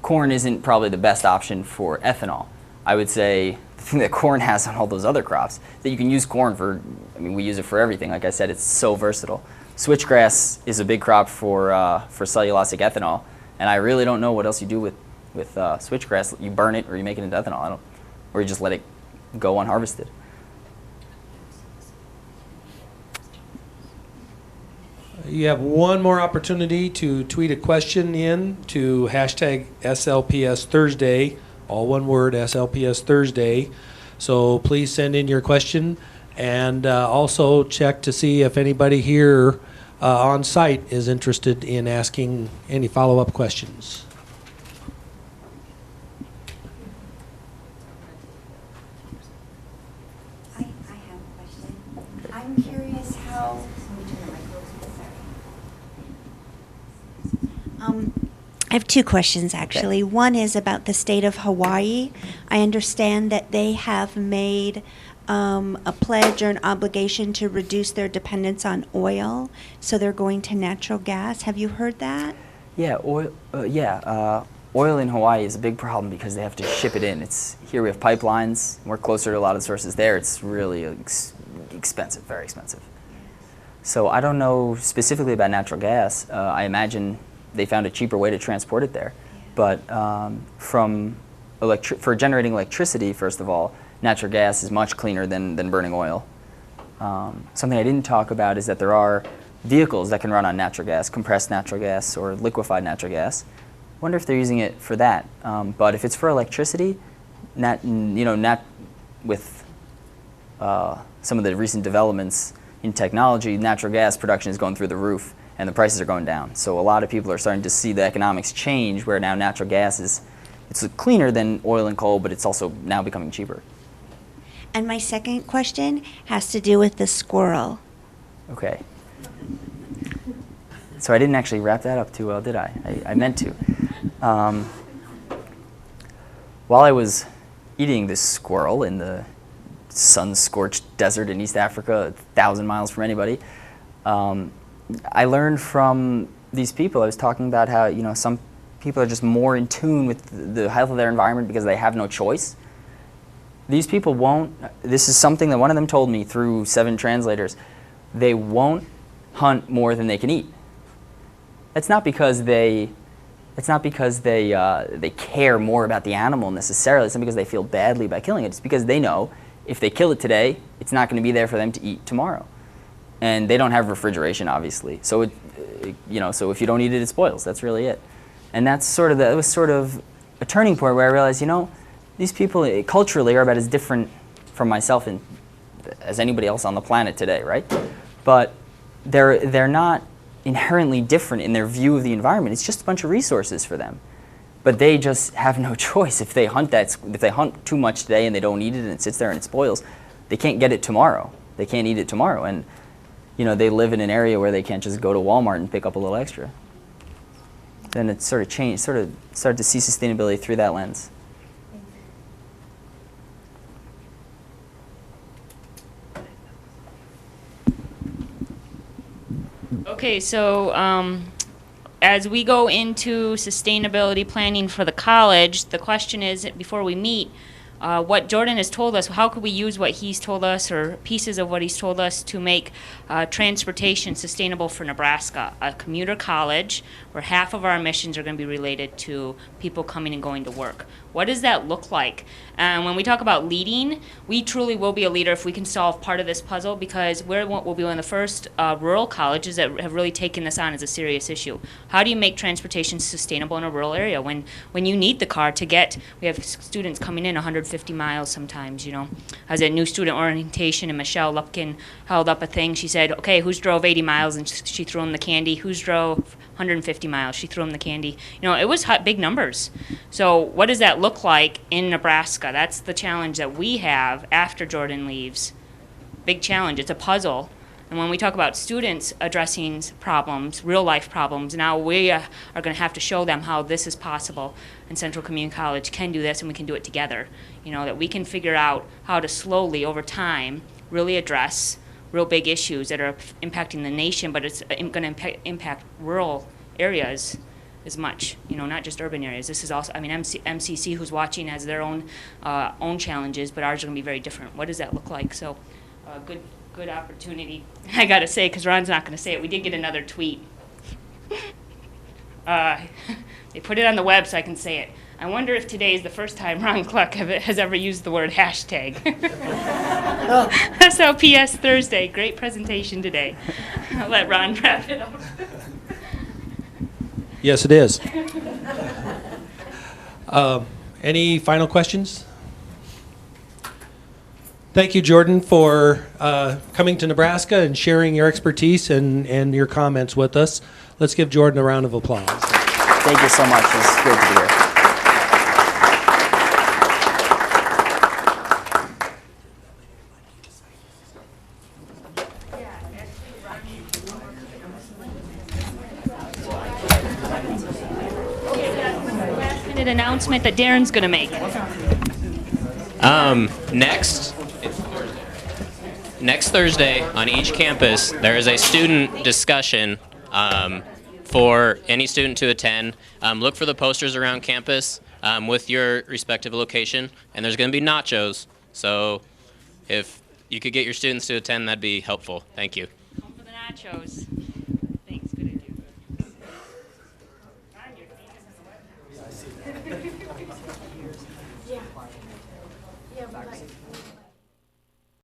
corn isn't probably the best option for ethanol. I would say the thing that corn has on all those other crops, that you can use corn for, I mean, we use it for everything. Like I said, it's so versatile. switchgrass is a big crop for cellulosic ethanol, and I really don't know what else you do with switchgrass. You burn it or you make it into ethanol, or you just let it go unharvested. You have one more opportunity to tweet a question in to hashtag SLPS Thursday, all one word, SLPS Thursday. So please send in your question, and also check to see if anybody here on site is interested in asking any follow-up questions. I have a question. I'm curious how. I have two questions, actually. Okay. One is about the state of Hawaii. I understand that they have made a pledge or an obligation to reduce their dependence on oil, so they're going to natural gas. Have you heard that? Yeah, oil. Oil in Hawaii is a big problem because they have to ship it in. Here we have pipelines. We're closer to a lot of the sources there. It's really expensive, very expensive. So I don't know specifically about natural gas. I imagine they found a cheaper way to transport it there. But for generating electricity, first of all, natural gas is much cleaner than burning oil. Something I didn't talk about is that there are vehicles that can run on natural gas, compressed natural gas or liquefied natural gas. I wonder if they're using it for that. But if it's for electricity, not with some of the recent developments in technology, natural gas production is going through the roof, and the prices are going down. So a lot of people are starting to see the economics change, where now natural gas it's cleaner than oil and coal, but it's also now becoming cheaper. And my second question has to do with the squirrel. Okay. So I didn't actually wrap that up too well, did I? I meant to. While I was eating this squirrel in the sun-scorched desert in East Africa, 1,000 miles from anybody, I learned from these people. I was talking about how some people are just more in tune with the health of their environment because they have no choice. These people won't. This is something that one of them told me through 7 translators. They won't hunt more than they can eat. It's not because they care more about the animal necessarily. It's not because they feel badly about killing it. It's because they know if they kill it today, it's not going to be there for them to eat tomorrow. And they don't have refrigeration, obviously. So so if you don't eat it, it spoils. That's really it. And that was sort of a turning point where I realized, these people culturally are about as different from myself as anybody else on the planet today, right? But they're not inherently different in their view of the environment. It's just a bunch of resources for them. But they just have no choice. If they hunt too much today and they don't eat it and it sits there and it spoils, they can't get it tomorrow. They can't eat it tomorrow. And they live in an area where they can't just go to Walmart and pick up a little extra. Then it sort of changed, started to see sustainability through that lens. Okay, so as we go into sustainability planning for the college, the question is, before we meet, what Jordan has told us, how could we use what he's told us or pieces of what he's told us to make transportation sustainable for Nebraska, a commuter college where half of our emissions are going to be related to people coming and going to work. What does that look like? When we talk about leading, we truly will be a leader if we can solve part of this puzzle, because we'll be one of the first rural colleges that have really taken this on as a serious issue. How do you make transportation sustainable in a rural area when you need the car to get? We have students coming in 150 miles sometimes. I was at new student orientation and Michelle Lupkin held up a thing. She said, okay, who's drove 80 miles? And she threw them the candy. Who's drove 150 miles? She threw them the candy. It was big numbers. So what does that look like in Nebraska? That's the challenge that we have after Jordan leaves. Big challenge. It's a puzzle. And when we talk about students addressing problems, real life problems, now we are going to have to show them how this is possible. And Central Community College can do this, and we can do it together. That we can figure out how to slowly, over time, really address real big issues that are impacting the nation, but it's going to impact rural areas as much, not just urban areas. This is also, MCC, who's watching, has their own challenges, but ours are going to be very different. What does that look like? So, good good opportunity. I gotta say, because Ron's not gonna say it, we did get another tweet. They put it on the web so I can say it. I wonder if today is the first time Ron Cluck has ever used the word hashtag. SLPS Thursday, great presentation today. I'll let Ron wrap it up. Yes, it is. Any final questions? Thank you, Jordan, for coming to Nebraska and sharing your expertise and your comments with us. Let's give Jordan a round of applause. Thank you so much. It's great to be here. Last minute announcement that Darren's going to make. Next Thursday on each campus, there is a student discussion for any student to attend. Look for the posters around campus with your respective location, and there's going to be nachos. So if you could get your students to attend, that'd be helpful. Thank you. Come for the nachos. Thanks. Good idea. Yeah, but